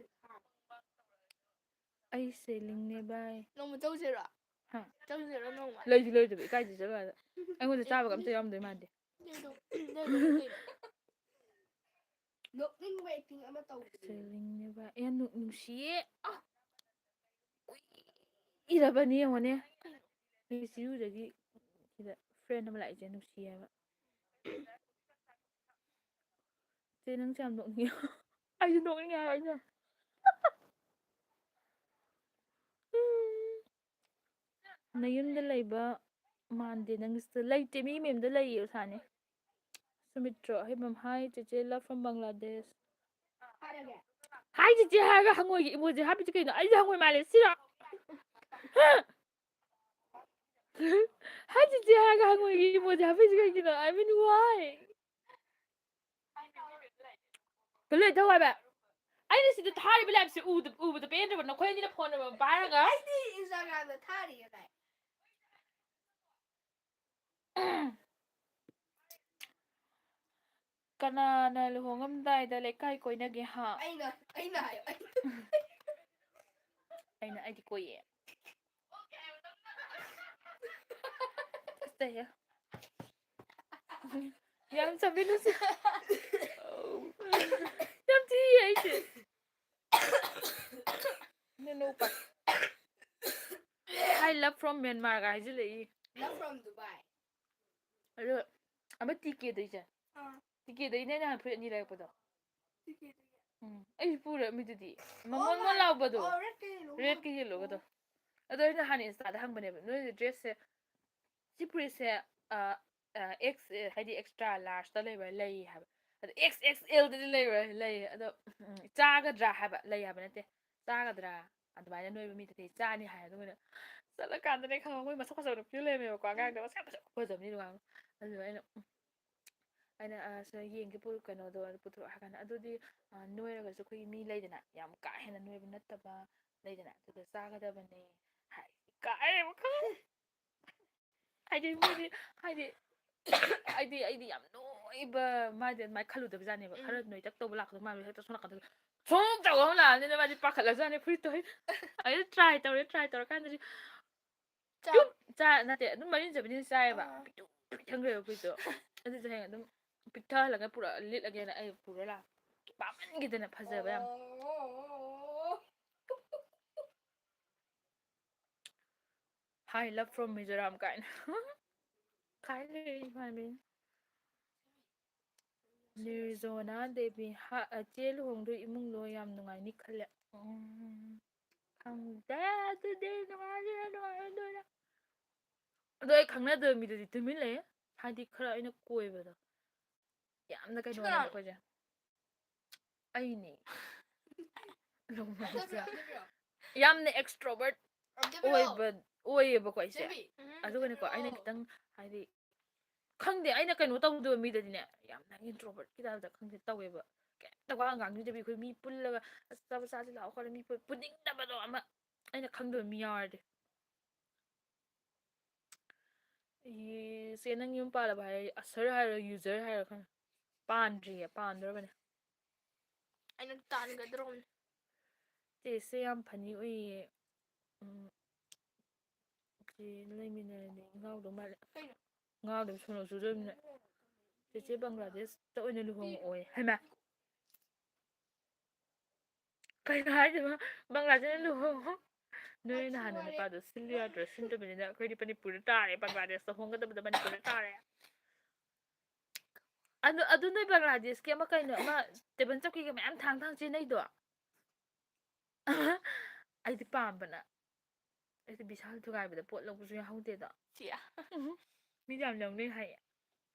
S1: ꯑꯩ ꯁꯦꯂꯤꯡꯅꯦ ꯚꯥꯏ
S2: ꯅꯣꯡꯃ ꯆꯧꯁꯤꯔꯣ ꯆꯧꯁꯤꯔꯣ ꯅꯣꯡꯃ
S1: ꯂꯩꯁꯨ ꯂꯩꯗꯕ ꯏꯀꯥꯏꯁꯤ ꯆꯠꯂꯣꯗ ꯑꯩꯉꯣꯟꯗ ꯆꯥꯕꯒ ꯑꯝꯇ ꯌꯥꯎꯔꯝꯗꯣꯏ ꯃꯥꯟꯗꯦ
S2: ꯅꯣꯛꯅꯤꯡꯕ ꯑꯦꯛꯇꯤꯡ ꯑꯃ ꯇꯧꯕ
S1: ꯁꯦꯂꯤꯡꯅꯦ ꯚꯥꯏ ꯌꯥꯝ ꯅꯨꯡꯁꯤꯌꯦ ꯏꯔꯕꯅꯤ ꯌꯦꯡꯉꯣꯅꯦ ꯆꯤꯔꯨꯗꯒꯤ ꯁꯤꯗ ꯐ꯭ꯔꯦꯟ ꯑꯃ ꯂꯥꯛꯏꯁꯦ ꯅꯨꯡꯁꯤ ꯍꯥꯏꯕ ꯆꯦ ꯅꯪꯁꯦ ꯌꯥꯝ ꯅꯣꯛꯅꯤꯡꯉꯦ ꯑꯩꯁꯨ ꯅꯣꯛꯅꯤꯡꯉꯦ ꯍꯥꯏꯕ ꯑꯩꯅ ꯅꯌꯨꯝꯗ ꯂꯩꯕ ꯃꯥꯟꯗꯦ ꯅꯪꯁꯨ ꯂꯩꯇꯦ ꯃꯤ ꯃꯌꯨꯝꯗ ꯂꯩꯌꯦ ꯎꯁꯥꯅꯤ ꯁꯨꯃꯤꯇ꯭ꯔꯣ ꯑꯍꯩꯕꯝ ꯍꯥꯏ ꯆꯦꯆꯦ ꯂꯞ ꯐ꯭ꯔꯣꯝ ꯕꯪꯒ꯭ꯂꯥꯗꯦꯁ ꯍꯥꯏ ꯆꯦꯆꯦ ꯍꯥꯏꯔꯒ ꯍꯪꯉꯣꯏꯒꯤ ꯏꯃꯣꯖꯤ ꯍꯥꯞꯄꯤꯁꯦ ꯀꯩꯅꯣ ꯑꯩꯁꯦ ꯍꯪꯉꯣꯏ ꯃꯥꯜꯂꯦ ꯁꯤꯔꯣ ꯍꯥꯏ ꯆꯦꯆꯦ ꯍꯥꯏꯔꯒ ꯍꯪꯉꯣꯏꯒꯤ ꯏꯃꯣꯖꯤ ꯍꯥꯞꯄꯤꯁꯦ ꯀꯩꯒꯤꯅꯣ I mean why ꯀꯜꯂꯨ ꯊꯧ ꯍꯥꯏꯕ ꯑꯩꯅ ꯁꯤꯗ ꯊꯥꯔꯤꯕ ꯂꯥꯏꯞꯁꯦ ꯎꯕꯗ ꯄꯦꯟꯗ꯭ꯔꯕ ꯅꯈꯣꯏ ꯑꯅꯤꯅ ꯐꯣꯟ ꯑꯃꯃꯝ ꯄꯥꯏꯔꯒ
S2: ꯑꯩꯗꯤ ꯏꯟꯁꯇꯥꯒ꯭ꯔꯥꯝꯗ ꯊꯥꯔꯤꯌꯦ ꯚꯥꯏ
S1: ꯀꯅꯥꯅ ꯂꯨꯍꯣꯡꯉꯝꯗꯥꯏꯗ ꯂꯩꯀꯥꯏ ꯀꯣꯏꯅꯒꯦ ꯍꯥ
S2: ꯑꯩꯅ ꯍꯥꯏꯌꯣ
S1: ꯑꯩꯗꯤ ꯀꯣꯏꯌꯦ ꯀꯠꯆꯩꯍꯦ ꯌꯥꯝ ꯆꯝꯃꯦ ꯅꯨꯡꯁꯤ ꯌꯥꯝ ꯊꯤꯌꯦ ꯑꯩꯁꯦ ꯍꯥꯏ ꯂꯞ ꯐ꯭ꯔꯣꯝ ꯃꯦꯟꯃꯥꯔꯒ ꯍꯥꯏꯖꯤꯜꯂꯛꯏ
S2: ꯂꯞ ꯐ꯭ꯔꯣꯝ ꯗꯨꯕꯥꯏ
S1: ꯑꯗꯣ ꯑꯃ ꯇꯤꯀꯦꯗꯩꯁꯦ ꯇꯤꯀꯦꯗꯩꯅꯦ ꯑꯩꯅ ꯅꯍꯥꯟ ꯐꯨꯔꯤꯠ ꯑꯅꯤ ꯂꯩꯔꯛꯄꯗꯣ ꯑꯩꯁꯨ ꯄꯨꯔꯛꯑꯝꯃꯤꯗꯨꯗꯤ ꯃꯣꯟ ꯂꯥꯎꯕꯗꯣ ꯔꯦꯗꯀ ꯌꯦꯜꯂꯣꯒꯗꯣ ꯑꯗꯣ ꯑꯩꯅ ꯍꯥꯟꯅ ꯏꯟꯁꯇꯥꯗ ꯍꯪꯕꯅꯦꯕ ꯅꯣꯏ ꯗ꯭ꯔꯦꯁꯁꯦ ꯁꯤ ꯐꯨꯔꯤꯠꯁꯦ ꯑꯦꯛꯁ ꯍꯥꯏꯗꯤ ꯑꯦꯛꯁꯇ꯭ꯔꯥ ꯂꯥꯔꯖꯇ ꯂꯩꯕ꯭ꯔꯥ ꯂꯩ ꯍꯥꯏꯕ ꯑꯗꯣ ꯑꯦꯛꯁ ꯑꯦꯛꯁ ꯑꯦꯜꯗꯗꯤ ꯂꯩꯕ꯭ꯔꯥ ꯂꯩ ꯑꯗꯣ ꯆꯥꯒꯗ꯭ꯔꯥ ꯍꯥꯏꯕ ꯂꯩ ꯍꯥꯏꯕ ꯅꯠꯇꯦ ꯆꯥꯒꯗ꯭ꯔꯥ ꯑꯗꯨꯃꯥꯏꯅ ꯅꯣꯏꯕ ꯃꯤꯗꯗꯤ ꯆꯥꯅꯤ ꯍꯥꯏ ꯑꯗꯨꯒ ꯆꯠꯂꯀꯥꯟꯗꯅꯦ ꯈꯪꯕ ꯃꯣꯏ ꯃꯁꯛ ꯐꯖꯕ ꯅꯨꯄꯤ ꯂꯩꯔꯝꯃꯦꯕꯀꯣ ꯑꯉꯥꯡꯗꯣ ꯃꯁꯛ ꯐꯖ ꯐꯖꯕꯅꯤ ꯑꯗꯨꯒ ꯑꯗꯨꯗ ꯑꯩꯅ ꯁꯤꯗ ꯌꯦꯡꯒꯦ ꯀꯩꯅꯣꯗꯣ ꯄꯨꯊꯣꯔꯛꯑꯣ ꯍꯥꯏ ꯀꯥꯟꯗ ꯑꯗꯨꯗꯤ ꯅꯣꯏꯔꯒꯁꯨ ꯑꯩꯈꯣꯏꯒꯤ ꯃꯤ ꯂꯩꯗꯅ ꯌꯥꯝ ꯀꯥ ꯍꯦꯟꯅ ꯅꯣꯏꯕ ꯅꯠꯇꯕ ꯂꯩꯗꯅ ꯑꯗꯨꯗ ꯆꯥꯒꯗꯕꯅꯦ ꯍꯥꯏ ꯏꯀꯥꯏꯌꯦꯕ ꯍꯥꯏꯗꯤ ꯃꯣꯏꯗꯤ ꯍꯥꯏꯗꯤ ꯑꯩꯗꯤ ꯌꯥꯝ ꯅꯣꯏꯕ ꯃꯥꯗꯤ ꯑꯗꯨꯃꯥꯏꯅ ꯈꯜꯂꯨꯗꯕꯖꯥꯠꯅꯦꯕ ꯈꯔ ꯅꯣꯏꯇꯛ ꯇꯧꯕ ꯂꯥꯛꯄꯗꯣ ꯃꯥꯗꯤ ꯍꯦꯛꯇ ꯁꯣꯝ ꯅꯥꯀꯟꯗ ꯁꯨꯝ ꯇꯧꯕ ꯑꯃ ꯂꯥꯛꯑꯕꯅꯤꯅ ꯃꯥꯗꯤ ꯄꯥꯈꯠꯂꯖꯥꯠꯅꯦ ꯐꯨꯔꯤꯠꯇꯣ ꯑꯩꯅ ꯇ꯭ꯔꯥꯏ ꯇꯧꯔꯀꯥꯟꯗꯗꯤ ꯅꯠꯇꯦ ꯑꯗꯨꯝ ꯃꯔꯤꯟ ꯆꯠꯕꯅꯤꯅ ꯆꯥꯏꯌꯦꯕ ꯄꯤꯛꯇꯨ ꯄꯤꯛꯊꯟꯈ꯭ꯔꯦꯕ ꯐꯨꯔꯤꯠꯇꯣ ꯑꯗꯨꯁꯨ ꯍꯌꯦꯡ ꯑꯗꯨꯝ ꯄꯤꯛꯊꯍꯜꯂꯒ ꯄꯨꯔꯛ ꯂꯤꯠꯂꯒꯦꯅ ꯑꯩ ꯄꯨꯔ ꯂꯥꯛꯄ ꯄꯥꯃꯟꯈꯤꯗꯅ ꯐꯖꯕ ꯌꯥꯝ ꯍꯥꯏ ꯂꯞ ꯐ꯭ꯔꯣꯝ ꯃꯤꯖꯣꯔꯥꯝ ꯀꯥꯏꯅ ꯈꯥꯏ ꯂꯩ ꯏꯃꯥꯟꯅꯕꯤ ꯅꯤꯔꯖꯣꯅꯥ ꯗꯦꯕꯤ ꯆꯦ ꯂꯨꯍꯣꯡꯗꯣꯏ ꯏꯃꯨꯡꯗꯣ ꯌꯥꯝ ꯅꯨꯡꯉꯥꯏꯅꯤ ꯈꯜꯂꯦ ꯈꯪꯗꯦ ꯑꯗꯨꯗꯤ ꯅꯨꯡꯉꯥꯏꯔꯤꯔꯥ ꯅꯨꯡꯉꯥꯏꯔꯣꯏꯗꯣꯏꯔꯥ ꯑꯗꯣ ꯑꯩ ꯈꯪꯅꯗꯕ ꯃꯤꯗꯗꯤ ꯇꯨꯃꯤꯟ ꯂꯩꯌꯦ ꯍꯥꯏꯗꯤ ꯈꯔ ꯑꯩꯅ ꯀꯣꯏꯕꯗꯣ ꯌꯥꯝꯅ ꯀꯩꯅꯣꯅꯦꯕ ꯑꯩꯈꯣꯏꯁꯦ ꯑꯩꯅꯦ ꯌꯥꯝꯅ ꯑꯦꯛꯁꯇ꯭ꯔꯣꯕꯔꯠ ꯑꯣꯏꯌꯦꯕꯀꯣ ꯑꯩꯁꯦ ꯑꯗꯨꯒꯅꯦꯀꯣ ꯑꯩꯅ ꯈꯤꯇꯪ ꯍꯥꯏꯗꯤ ꯈꯪꯗꯦ ꯑꯩꯅ ꯀꯩꯅꯣ ꯇꯧꯗꯕ ꯃꯤꯗꯗꯤꯅꯦ ꯌꯥꯝꯅ ꯏꯟꯇ꯭ꯔꯣꯕꯔꯠꯀꯤ ꯇꯥꯏꯞꯇ ꯈꯪꯗꯦ ꯇꯧꯋꯦꯕ ꯀꯩꯝꯇ ꯋꯥ ꯉꯥꯡꯅꯤꯡꯗꯕꯤ ꯑꯩꯈꯣꯏ ꯃꯤ ꯄꯨꯜꯂꯒ ꯆꯥꯕ ꯆꯥꯁꯤ ꯂꯥꯛꯑꯣ ꯈꯣꯠꯂ ꯃꯤ ꯄꯨꯅꯤꯡꯗꯕꯗꯣ ꯑꯃ ꯑꯩꯅ ꯈꯪꯗꯕ ꯃꯤ ꯌꯥꯎꯔꯗꯤ ꯆꯦ ꯅꯪ ꯌꯨꯝ ꯄꯥꯜꯂꯕ ꯍꯥꯏꯔ ꯑꯁꯔ ꯍꯥꯏꯔꯣ ꯌꯨꯖꯔ ꯍꯥꯏꯔꯣ ꯈꯪꯉꯦ ꯄꯥꯟꯗ꯭ꯔꯤꯌꯦ ꯄꯥꯟꯗꯣꯔꯕꯅꯦ
S2: ꯑꯩꯅ ꯇꯥꯟꯒꯗ꯭ꯔꯣꯕꯅꯦ
S1: ꯆꯦꯁꯦ ꯌꯥꯝ ꯐꯅꯤ ꯑꯣꯏꯌꯦ ꯆꯦ ꯂꯩꯃꯤꯟꯅꯔꯗꯤ ꯉꯥꯎꯗꯧ ꯃꯥꯜꯂꯦ ꯉꯥꯎꯗꯕ ꯁꯣꯅꯣ ꯆꯨꯗꯕꯅꯤꯅ ꯆꯦꯆꯦ ꯕꯪꯒ꯭ꯂꯥꯗꯦꯁꯇ ꯑꯣꯏꯅ ꯂꯨꯍꯣꯡꯉꯛꯑꯣꯌꯦ ꯍꯩꯃꯥ ꯀꯩꯅꯣ ꯍꯥꯏꯁꯤꯕ ꯕꯪꯒ꯭ꯂꯥꯗꯦꯁꯅ ꯂꯨꯍꯣꯡꯉꯣ ꯅꯣꯏ ꯅꯍꯥꯟ ꯅꯨꯄꯥꯗꯣ ꯁꯤꯜꯂꯨ ꯌꯥꯗ꯭ꯔꯣ ꯁꯤꯟꯗꯕꯅꯤꯅ ꯑꯩꯈꯣꯏꯗꯤ ꯃꯅꯤꯄꯨꯔꯗ ꯇꯥꯔꯦ ꯕꯪꯒ꯭ꯂꯥꯗꯦꯁꯇ ꯍꯣꯡꯒꯗꯕꯗ ꯃꯅꯤꯄꯨꯔꯗ ꯇꯥꯔꯦ ꯑꯗꯨ ꯅꯣꯏ ꯕꯪꯒ꯭ꯂꯥꯗꯦꯁꯀꯤ ꯑꯃ ꯀꯩꯅꯣ ꯑꯃ ꯇꯦꯕꯜ ꯆꯧꯀꯤꯒ ꯃꯌꯥꯝ ꯊꯥꯡ ꯊꯥꯡ ꯆꯦꯟꯅꯩꯗꯣ ꯑꯩꯗꯤ ꯄꯥꯝꯕꯅ ꯑꯩꯗꯤ ꯕꯤꯁꯥꯜ ꯊꯨꯒꯥꯏꯕꯗ ꯄꯣꯠ ꯂꯧꯕꯁꯨ ꯌꯥꯎꯍꯧꯗꯦꯗꯣ ꯃꯤꯗꯤ ꯌꯥꯝ ꯂꯧꯅꯩ ꯍꯥꯏꯌꯦ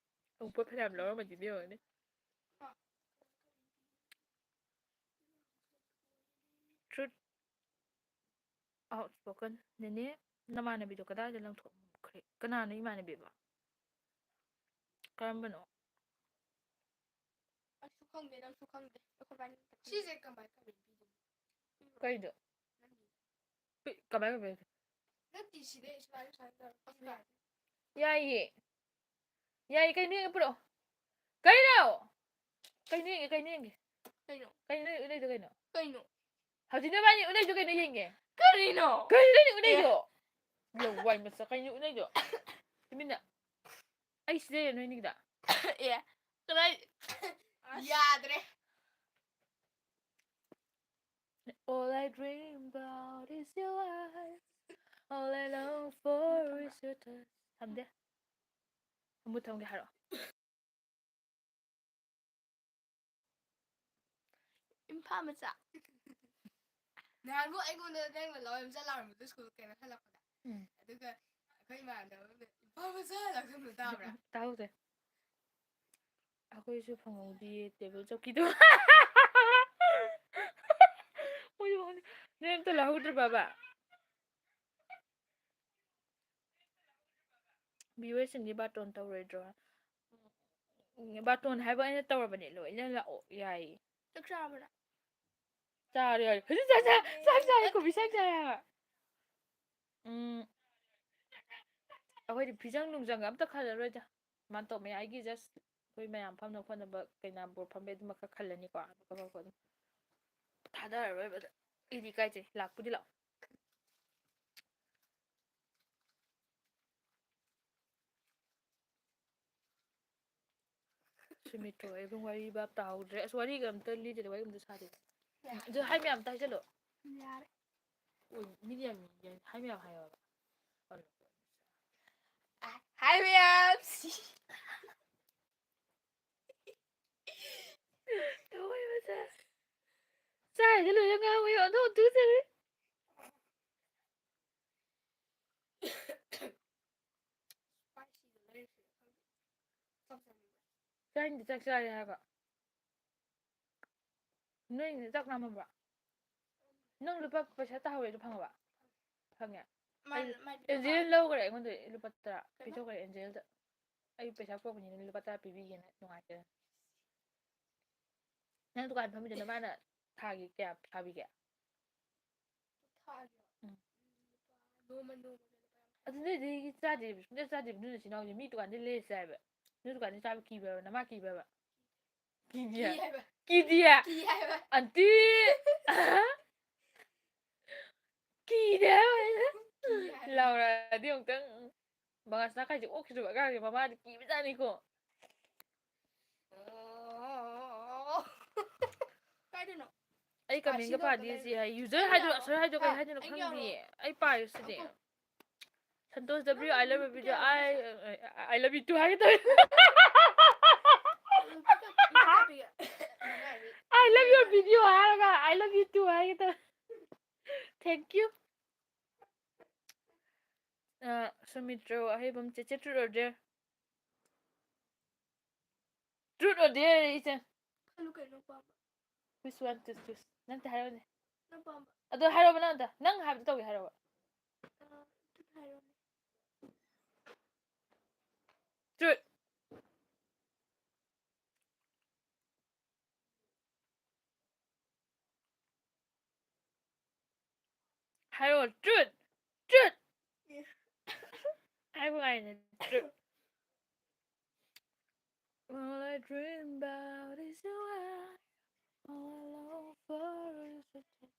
S1: ꯄꯣꯠ ꯐꯅꯌꯥꯝ ꯂꯧꯔꯝꯃꯗꯤ ꯌꯦꯡꯉꯨꯅꯦ ꯇ꯭ꯔꯨꯠ ꯑꯥꯎꯠꯁ꯭ꯄꯣꯀꯟ ꯅꯦꯅꯦ ꯅꯃꯥꯟꯅꯕꯤꯗꯣ ꯀꯗꯥꯏꯗ ꯂꯪꯊꯣꯛꯈ꯭ꯔꯦ ꯀꯅꯥꯅꯣ ꯏꯃꯥꯟꯅꯕꯤꯕꯣ ꯀꯔꯝꯕꯅꯣ
S2: ꯑꯩꯁꯨ ꯈꯪꯗꯦ ꯅꯪꯁꯨ ꯈꯪꯗꯦ ꯑꯩꯈꯣꯏꯕꯥꯅꯤ ꯁꯤꯁꯦ ꯀꯃꯥꯏꯅ ꯄꯤꯗꯣꯏꯅꯣ
S1: ꯀꯩꯗꯣ ꯀꯃꯥꯏꯅ
S2: ꯅꯠꯇꯦ ꯁꯤꯗꯩ ꯁꯨꯃꯥꯏꯅ
S1: ꯌꯥꯏꯌꯦ ꯌꯥꯏꯌꯦ ꯀꯩꯅꯣ ꯌꯦꯡꯒꯦ ꯄꯨꯔꯛꯑꯣ ꯀꯩꯅꯣ ꯀꯩꯅꯣ ꯌꯦꯡꯒꯦ
S2: ꯀꯩꯅꯣ
S1: ꯎꯠꯂꯤꯗꯣ ꯀꯩꯅꯣ
S2: ꯀꯩꯅꯣ
S1: ꯍꯧꯖꯤꯛ ꯅꯕꯥꯅꯤ ꯎꯠꯂꯤꯗꯣ ꯀꯩꯅꯣ ꯌꯦꯡꯒꯦ
S2: ꯀꯔꯤꯅꯣ
S1: ꯀꯩꯅꯣ ꯎꯠꯂꯤꯗꯣ ꯂꯋꯥꯏ ꯃꯆꯥ ꯀꯩꯅꯣ ꯎꯠꯂꯤꯗꯣ ꯇꯨꯃꯤꯟꯅ ꯑꯩ ꯁꯤꯗꯩꯔ ꯅꯣꯏꯅꯤꯒꯤꯗ
S2: ꯑꯦ ꯀꯗꯥꯏ ꯌꯥꯗ꯭ꯔꯦ
S1: All I dream about is your eyes. All I long for is your touch. ꯊꯝꯗꯦ ꯑꯃꯨꯛ ꯊꯝꯒꯦ ꯍꯥꯏꯔꯛꯑꯣ
S2: ꯏꯝꯐꯥꯜ ꯃꯆꯥ ꯅꯍꯥꯟꯕꯨ ꯑꯩꯉꯣꯟꯗ ꯅꯪꯅ ꯂꯋꯥꯏ ꯃꯆꯥ ꯂꯥꯎꯔꯝꯕꯗꯣ ꯁ꯭ꯀꯨꯜ ꯀꯩꯅꯣ ꯍꯜꯂꯛꯄꯗ ꯑꯗꯨꯒ ꯑꯩꯈꯣꯏ ꯏꯃꯥꯟꯅꯕ ꯏꯝꯐꯥꯜ ꯃꯆꯥ ꯂꯥꯎꯔꯝꯕꯗꯣ ꯇꯥꯕ꯭ꯔꯥ
S1: ꯇꯥꯍꯧꯗꯦ ꯑꯩꯈꯣꯏꯁꯨ ꯐꯪꯍꯧꯗꯤꯌꯦ ꯇꯦꯕꯜ ꯆꯧꯀꯤꯗꯣ ꯅꯣꯏ ꯑꯝꯇ ꯂꯧꯍꯧꯗ꯭ꯔꯕꯕ ꯚꯤꯌꯨꯋꯔꯁꯤꯡꯗꯤ ꯕꯥꯔꯇꯣꯟ ꯇꯧꯔꯣꯏꯗ꯭ꯔꯣ ꯕꯥꯔꯇꯣꯟ ꯍꯥꯏꯕ ꯑꯩꯅ ꯇꯧꯔꯕꯅꯦ ꯂꯣꯏꯅ ꯂꯥꯛꯑꯣ ꯌꯥꯏꯌꯦ
S2: ꯆꯥꯛ ꯆꯥꯔꯕꯣ ꯅꯪ
S1: ꯆꯥꯔꯦ ꯍꯧꯖꯤꯛ ꯆꯥꯛ ꯆꯥꯔꯦ ꯀꯣꯕꯤ ꯆꯥꯛ ꯆꯥꯔꯦ ꯍꯥꯏꯕ ꯑꯩꯈꯣꯏꯗꯤ ꯐꯤꯖꯪ ꯅꯨꯡꯖꯪꯒ ꯑꯝꯇ ꯈꯜꯂꯔꯣꯏꯗ ꯃꯥꯟꯇꯣꯞ ꯃꯌꯥꯏꯒꯤ ꯖꯁ ꯑꯩꯈꯣꯏ ꯃꯌꯥꯝ ꯐꯝꯅ ꯈꯣꯠꯅꯕ ꯀꯩꯅꯥꯝꯕꯣꯔ ꯐꯝꯕꯩ ꯑꯗꯨꯃ ꯈꯔ ꯈꯜꯂꯅꯤꯀꯣ ꯑꯗꯨꯒ ꯑꯗꯨꯝ ꯊꯥꯗꯔꯔꯣꯏꯕ ꯑꯩꯗꯤ ꯏꯀꯥꯏꯖꯩ ꯂꯥꯛꯄꯨꯗꯤ ꯂꯥꯛꯑꯣ ꯁꯨꯃꯤꯇ꯭ꯔꯣ ꯏꯕꯨꯡ ꯋꯥꯔꯤ ꯚꯥꯞ ꯇꯥꯍꯧꯗ꯭ꯔꯦ ꯑꯁ ꯋꯥꯔꯤꯒ ꯑꯝꯇ ꯂꯤꯗꯦꯗ ꯋꯥꯔꯤ ꯑꯝꯇ ꯁꯥꯗꯦ ꯑꯗꯨ ꯍꯥꯏ ꯃꯌꯥꯝ ꯑꯝꯇ ꯍꯥꯏꯖꯜꯂꯣ
S2: ꯌꯥꯔꯦ
S1: ꯃꯤꯗꯤ ꯌꯥꯝ ꯍꯥꯏ ꯃꯌꯥꯝ ꯍꯥꯏꯌꯣꯕ
S2: ꯍꯥꯏ ꯃꯌꯥꯝ
S1: ꯂꯋꯥꯏ ꯃꯆꯥ ꯆꯥꯏꯁꯦ ꯂꯣꯏꯅ ꯉꯥꯡꯉꯨ ꯑꯣꯟꯊꯣꯛ ꯇꯨꯀꯠꯆꯔꯦ ꯆꯥꯛ ꯆꯥꯔꯦ ꯍꯥꯏꯕ ꯅꯣꯏ ꯆꯥꯛ ꯂꯥꯝꯃꯕ꯭ꯔꯣ ꯅꯪ ꯂꯨꯄꯥ ꯄꯩꯁꯥ ꯇꯥꯍꯧꯋꯦꯗꯣ ꯐꯪꯉꯕ ꯐꯪꯉꯦ ꯑꯦꯟꯖꯦꯜ ꯂꯧꯈ꯭ꯔꯦ ꯑꯩꯉꯣꯟꯗ ꯂꯨꯄꯥ 10 ꯄꯤꯊꯣꯛꯈ꯭ꯔꯦ ꯑꯦꯟꯖꯦꯜꯗ ꯑꯩ ꯄꯩꯁꯥ ꯄꯨꯔꯛꯄꯅꯤꯅ ꯂꯨꯄꯥ 10 ꯄꯤꯕꯤꯒꯦꯅ ꯅꯨꯡꯉꯥꯏꯇꯦ ꯅꯪ ꯗꯨꯀꯥꯟ ꯐꯝꯃꯤꯗꯨꯅ ꯃꯥꯅ ꯊꯥꯒꯤ ꯀꯌꯥ ꯁꯥꯕꯤꯒꯦ ꯑꯗꯨ ꯅꯣꯏꯗꯤ ꯆꯥꯗꯦꯕ ꯁꯨꯡꯆꯥ ꯆꯥꯗꯦꯕ ꯅꯣꯏ ꯅꯆꯤꯟ ꯅꯅꯥꯎꯁꯦ ꯃꯤ ꯗꯨꯀꯥꯟꯗꯩ ꯂꯩꯔ ꯆꯥꯏꯕ ꯅꯣꯏ ꯗꯨꯀꯥꯟꯗꯩ ꯆꯥꯕ ꯀꯤꯕ꯭ꯔꯕ ꯅꯃꯥ ꯀꯤꯕ꯭ꯔꯕ ꯀꯤꯗꯤꯌꯦ ꯑꯟꯇꯤ ꯀꯤꯗꯦ ꯍꯥꯏꯕ ꯂꯥꯎꯔꯛꯑꯗꯤ ꯑꯃꯨꯛꯇꯪ ꯕꯉꯥꯁꯅꯥ ꯀꯥꯏꯁꯦ ꯑꯣꯛꯈꯤꯗ꯭ꯔꯕ ꯑꯉꯥꯡꯁꯦ ꯃꯃꯥꯗꯤ ꯀꯤꯕꯖꯥꯠꯅꯤꯀꯣ
S2: ꯀꯥꯏꯗꯅꯣ
S1: ꯑꯩ ꯀꯃꯦꯟꯒ ꯄꯥꯗꯦ ꯁꯤ ꯍꯥꯏ ꯌꯨꯖꯔ ꯍꯥꯏꯗꯣ ꯑꯁꯔ ꯍꯥꯏꯗꯣ ꯀꯩ ꯍꯥꯏꯗꯣꯏꯅꯣ ꯈꯪꯗꯤꯌꯦ ꯑꯩ ꯄꯥꯏꯔꯤꯁꯤꯗꯤ Santosh W I love you video I love you too ꯍꯥꯏꯒꯦ ꯇꯧꯋꯦ ꯑꯥꯏ ꯂꯚ ꯌꯣꯔ ꯚꯤꯗꯤꯑꯣ ꯍꯥꯏꯔꯒ ꯑꯥꯏ ꯂꯚ ꯌꯨ ꯇꯨ ꯍꯥꯏꯒꯦ ꯇꯧꯋꯦ ꯊꯦꯡꯀ꯭ꯌꯨ ꯁꯨꯃꯤꯇ꯭ꯔꯣ ꯑꯍꯩꯕꯝ ꯆꯦꯆꯦ truth or there truth or there ꯏꯆꯟ
S2: ꯈꯜꯂꯨ ꯀꯩꯅꯣ ꯄꯥꯝꯕ
S1: ꯋꯤꯆ ꯋꯥꯟ ꯇꯨ ꯆꯨꯁ ꯅꯪ ꯑꯝꯇ ꯍꯥꯏꯔꯛꯑꯣꯅꯦ
S2: ꯅꯪ ꯄꯥꯝꯕ
S1: ꯑꯗꯣ ꯍꯥꯏꯔꯛꯑꯣꯕ ꯅꯪ ꯑꯝꯇ ꯅꯪ ꯍꯥꯏꯕꯗꯣ ꯇꯧꯒꯦ ꯍꯥꯏꯔꯛꯑꯣꯕ
S2: ꯇ꯭ꯔꯨꯠ ꯍꯥꯏꯔꯣꯅꯦ
S1: ꯇ꯭ꯔꯨꯠ ꯍꯥꯏꯔꯛꯑꯣ ꯇ꯭ꯔꯨꯠ ꯇ꯭ꯔꯨꯠ ꯍꯥꯏꯕ ꯉꯥꯏꯔꯤꯅꯦ truth All I dream about is your eyes. All I long for is your touch.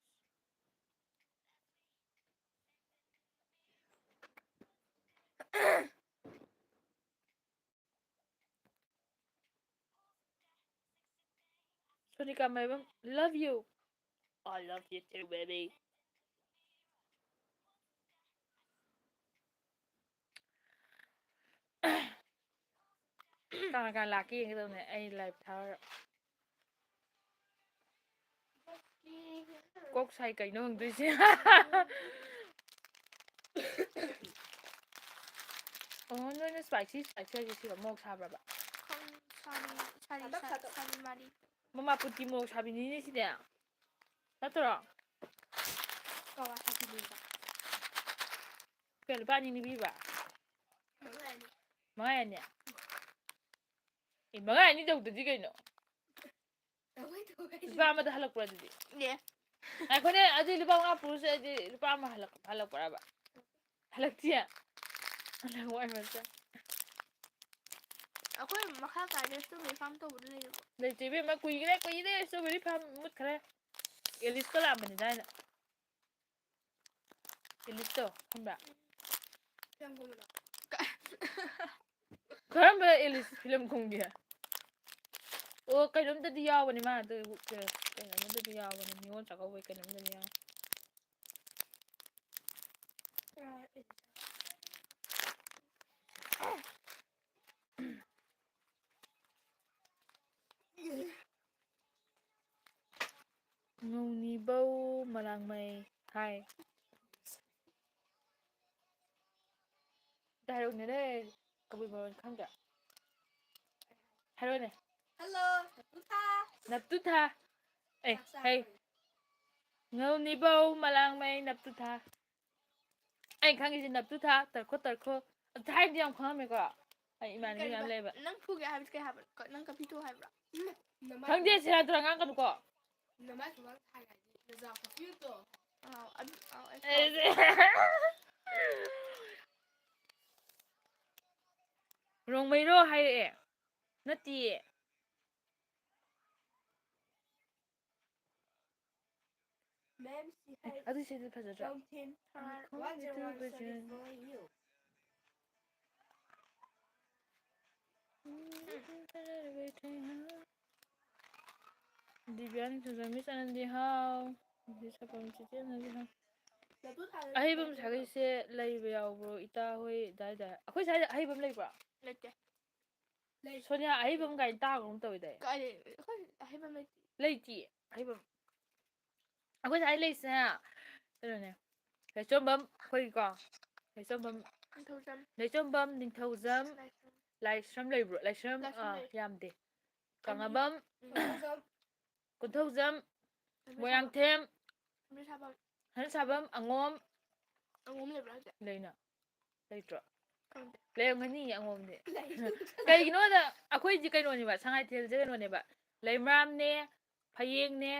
S1: Sonika Maibam, love you. I love you too, baby. Càng lạc kia cái này ai lại thao cốc say cái nó hừng tôi xí. 너는 spicy spicy 먹 사봐봐.
S2: 사리 마리.
S1: 엄마 부티 먹 사비니 시대야. 맞더라.
S2: Kawa sa Pilipa.
S1: Pero paano nibiba? Mga yan niya. Mga yan niya daw dito kayo no. Lupa mo halak pala dito.
S2: Yeah.
S1: Ay ko na adi lupa nga puro sa adi lupa mo halak pala ba. Halak siya. Halak mo ay masa.
S2: Ako makakain strawberry farm tꯧꯕꯗ ꯂꯩꯔꯕꯣ
S1: ꯂꯩꯇꯦ ꯏꯕꯦꯝꯃ ꯀꯨꯏꯈ꯭ꯔꯦ strawberry farm ꯃꯨꯠꯈ꯭ꯔꯦ ꯑꯦꯂꯤꯁꯀ ꯂꯥꯛꯑꯝꯕꯅꯤꯗꯥꯏꯅ ꯑꯦꯂꯤꯁꯇꯣ ꯈꯪꯕ꯭ꯔꯥ ꯀꯔꯝꯕ Alice film ꯈꯪꯒꯦ ꯑꯣ ꯀꯩꯅꯣꯝꯗꯗꯤ ꯌꯥꯎꯕꯅꯤ ꯃꯥ ꯑꯗꯨ ꯀꯩꯅꯣꯝꯗꯗꯤ ꯌꯥꯎꯕꯅꯤ ꯅꯤꯉꯣꯜ ꯆꯥꯛꯀꯧꯕꯩ ꯀꯩꯅꯣꯝꯗꯗꯤ ꯌꯥꯎꯕꯅꯤ ꯉꯧꯅꯤꯕꯧ ꯃꯂꯥꯡꯃꯩ ꯍꯥꯏ ꯍꯥꯏꯔꯛꯎꯅꯦ ꯀꯕꯨꯏ ꯃꯔꯣꯟ ꯈꯪꯗ꯭ꯔꯥ ꯍꯥꯏꯔꯛꯑꯣꯅꯦ
S2: Hello Nuptha
S1: ꯅꯞꯇꯨꯊꯥ ꯑꯦ ꯍꯩ ꯉꯧꯅꯤꯕꯧ ꯃꯂꯥꯡꯃꯩ ꯅꯞꯇꯨꯊꯥ ꯑꯩ ꯈꯪꯉꯤꯁꯤ ꯅꯞꯇꯨꯊꯥ ꯇꯔꯈꯣ ꯇꯔꯈꯣ ꯑꯗꯨ ꯍꯥꯏꯔꯗꯤ ꯌꯥꯝ ꯈꯪꯉꯝꯃꯦꯀꯣ ꯑꯩ ꯏꯃꯥꯟꯅꯕꯤ ꯃꯌꯥꯝ ꯂꯩꯕ
S2: ꯅꯪ ꯐꯨꯒꯦ ꯍꯥꯏꯕꯁꯤ ꯀꯩ ꯍꯥꯏꯕ ꯅꯪ ꯀꯄꯤꯊꯣ ꯍꯥꯏꯕ꯭ꯔꯥ
S1: ꯈꯪꯗꯦ ꯁꯦꯔꯥꯟ ꯇꯨꯔꯥꯟ ꯉꯥꯡꯒꯅꯨꯀꯣ
S2: ꯅꯃꯥꯏ ꯁꯨꯃꯥꯡ ꯊꯥꯏ ꯍꯥꯏꯗꯤ ꯅꯖꯥꯎ ꯀꯄꯤꯌꯨꯇꯣ
S1: ꯔꯣꯡꯃꯩꯔꯣ ꯍꯥꯏꯔꯛꯑꯦ ꯅꯠꯇꯤꯌꯦ ꯑꯗꯨ ꯁꯤꯗꯤ ꯐꯖꯗ꯭ꯔꯥ ꯗꯤꯕꯤꯌꯥ ꯅꯤꯡꯊꯧꯖꯝ ꯃꯤꯁ ꯑꯅꯟꯗꯤ ꯍꯥꯎ ꯁꯄꯝ ꯆꯤꯆꯦ ꯑꯅꯟꯗꯤ ꯍꯥꯎ ꯑꯍꯩꯕꯝ ꯁꯥꯒꯩꯁꯦ ꯂꯩꯕ ꯌꯥꯎꯕ꯭ꯔꯣ ꯏꯇꯥ ꯍꯣꯏ ꯑꯗꯥꯏꯗ ꯑꯩꯈꯣꯏ ꯁ꯭ꯋꯥꯏꯗ ꯑꯍꯩꯕꯝ ꯂꯩꯕ꯭ꯔꯣ
S2: ꯂꯩꯇꯦ
S1: ꯁꯣꯅꯤꯌꯥ ꯑꯍꯩꯕꯝ ꯀꯥꯏꯅ ꯇꯥꯒꯨꯝ ꯇꯧꯋꯤꯗꯥꯏ
S2: ꯑꯩꯈꯣꯏ ꯑꯍꯩꯕꯝ ꯂꯩꯇꯦ
S1: ꯂꯩꯇꯤꯌꯦ ꯑꯍꯩꯕꯝ ꯑꯩꯈꯣꯏ ꯁ꯭ꯋꯥꯏ ꯂꯩꯁꯦ ꯀꯩꯅꯣꯅꯦ ꯂꯩꯆꯣꯝꯕꯝ ꯑꯩꯈꯣꯏꯒꯤꯀꯣ ꯂꯩꯆꯣꯝꯕꯝ ꯅꯤꯡꯊꯧꯖꯝ ꯂꯥꯏꯁ꯭ꯔꯝ ꯂꯩꯕ꯭ꯔꯣ ꯂꯥꯏꯁ꯭ꯔꯝ ꯌꯥꯝꯗꯦ ꯀꯪꯉꯥꯕꯝ ꯀꯣꯟꯊꯧꯖꯝ ꯃꯣꯏꯔꯥꯡꯊꯦꯝ ꯍꯅꯁꯥꯕꯝ ꯑꯉꯣꯝ
S2: ꯂꯩꯕ꯭ꯔꯥ ꯍꯧꯖꯤꯛ
S1: ꯂꯩꯅ ꯂꯩꯇ꯭ꯔꯣ ꯂꯩꯔꯝꯒꯅꯤ ꯑꯉꯣꯝꯗꯤ ꯀꯩꯒꯤꯅꯣꯗ ꯑꯩꯈꯣꯏꯗꯤ ꯀꯩꯅꯣꯅꯦꯕ ꯁꯉꯥꯏꯊꯦꯜꯁꯦ ꯀꯩꯅꯣꯅꯦꯕ ꯂꯩꯃꯔꯥꯝꯅꯦ ꯐꯌꯦꯡꯅꯦ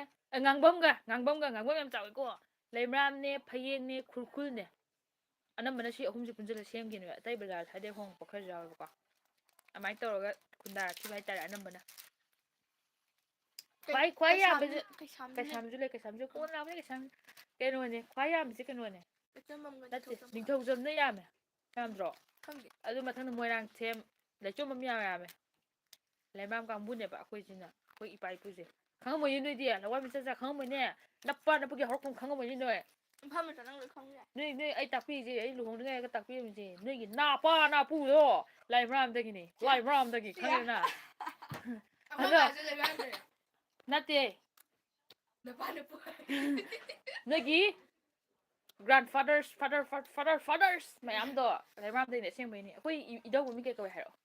S1: ꯉꯥꯡꯕꯝꯒ ꯉꯥꯡꯕꯝ ꯌꯥꯝ ꯆꯥꯎꯋꯤꯀꯣ ꯂꯩꯃꯔꯥꯝꯅꯦ ꯐꯌꯦꯡꯅꯦ ꯈꯨꯔꯈꯨꯜꯅꯦ ꯑꯅꯝꯕꯅ ꯁꯤ ꯑꯍꯨꯝꯁꯦ ꯄꯨꯟꯁꯤꯜꯂ ꯁꯦꯝꯈꯤꯅꯦꯕ ꯑꯇꯩ ꯕꯖꯥꯔ ꯁ꯭ꯋꯥꯏꯗꯩ ꯍꯣꯡꯉꯛꯄ ꯈꯔꯁꯨ ꯌꯥꯎꯋꯦꯕꯀꯣ ꯑꯗꯨꯃꯥꯏꯅ ꯇꯧꯔꯒ ꯈꯨꯟꯗꯥꯔꯛꯈꯤꯕ ꯍꯥꯏꯇꯥꯔꯦ ꯑꯅꯝꯕꯅ ꯈ꯭ꯋꯥꯏ ꯌꯥꯝꯕꯁꯦ ꯀꯩꯁꯥꯝꯁꯨ ꯂꯩ ꯀꯩꯁꯥꯝꯁꯨ ꯀꯣꯟꯅ ꯂꯥꯛꯄꯅꯤ ꯀꯩꯁꯥꯝ ꯀꯩꯅꯣꯅꯦ ꯈ꯭ꯋꯥꯏ ꯌꯥꯝꯕꯁꯦ ꯀꯩꯅꯣꯅꯦ ꯅꯠꯇꯦ ꯅꯤꯡꯊꯧꯖꯝꯅ ꯌꯥꯝꯃꯦ ꯌꯥꯝꯗ꯭ꯔꯣ ꯑꯗꯨ ꯃꯊꯪꯗ ꯃꯣꯏꯔꯥꯡꯊꯦꯝ ꯂꯩꯆꯣꯝꯕꯝ ꯌꯥꯝꯃꯦ ꯂꯩꯃꯔꯥꯝ ꯀꯥꯡꯕꯨꯅꯦꯕ ꯑꯩꯈꯣꯏꯁꯤꯅ ꯑꯩꯈꯣꯏ ꯏꯄꯥ ꯏꯄꯨꯁꯦ ꯈꯪꯉꯝꯃꯣꯏꯅꯦ ꯅꯣꯏꯗꯤ ꯂꯋꯥꯏ ꯃꯆꯥ ꯈꯪꯉꯝꯃꯣꯏꯅꯦ ꯅꯞꯄꯒꯤ ꯍꯧꯔꯛꯐꯝ ꯈꯪꯉꯝꯃꯣꯏꯅꯦ ꯅꯣꯏ
S2: ꯏꯝꯐꯥꯜ ꯃꯆꯥ ꯅꯪ ꯂꯣꯏ ꯈꯪꯕ ꯌꯥꯏ
S1: ꯅꯣꯏ ꯑꯩ ꯇꯥꯛꯄꯤꯔꯤꯁꯦ ꯑꯩ ꯂꯨꯍꯣꯡꯗ꯭ꯔꯤꯉꯩꯒ ꯇꯥꯛꯄꯤꯔꯝꯃꯤꯁꯦ ꯅꯣꯏꯒꯤ ꯅꯥꯄꯨꯗꯣ ꯂꯩꯃꯔꯥꯝꯗꯒꯤꯅꯤ ꯂꯩꯃꯔꯥꯝꯗꯒꯤ ꯈꯪꯉꯦꯗꯅ ꯅꯠꯇꯦ ꯅꯣꯏꯒꯤ ꯐꯥꯗꯔꯁ ꯃꯌꯥꯝꯗꯣ ꯂꯩꯃꯔꯥꯝꯗꯩꯅꯦ ꯑꯁꯦꯡꯕꯩꯅꯤ ꯑꯩꯈꯣꯏ ꯏꯙꯧ ꯃꯃꯤꯡ ꯀꯩ ꯀꯧꯏ ꯍꯥꯏꯔꯛꯑꯣ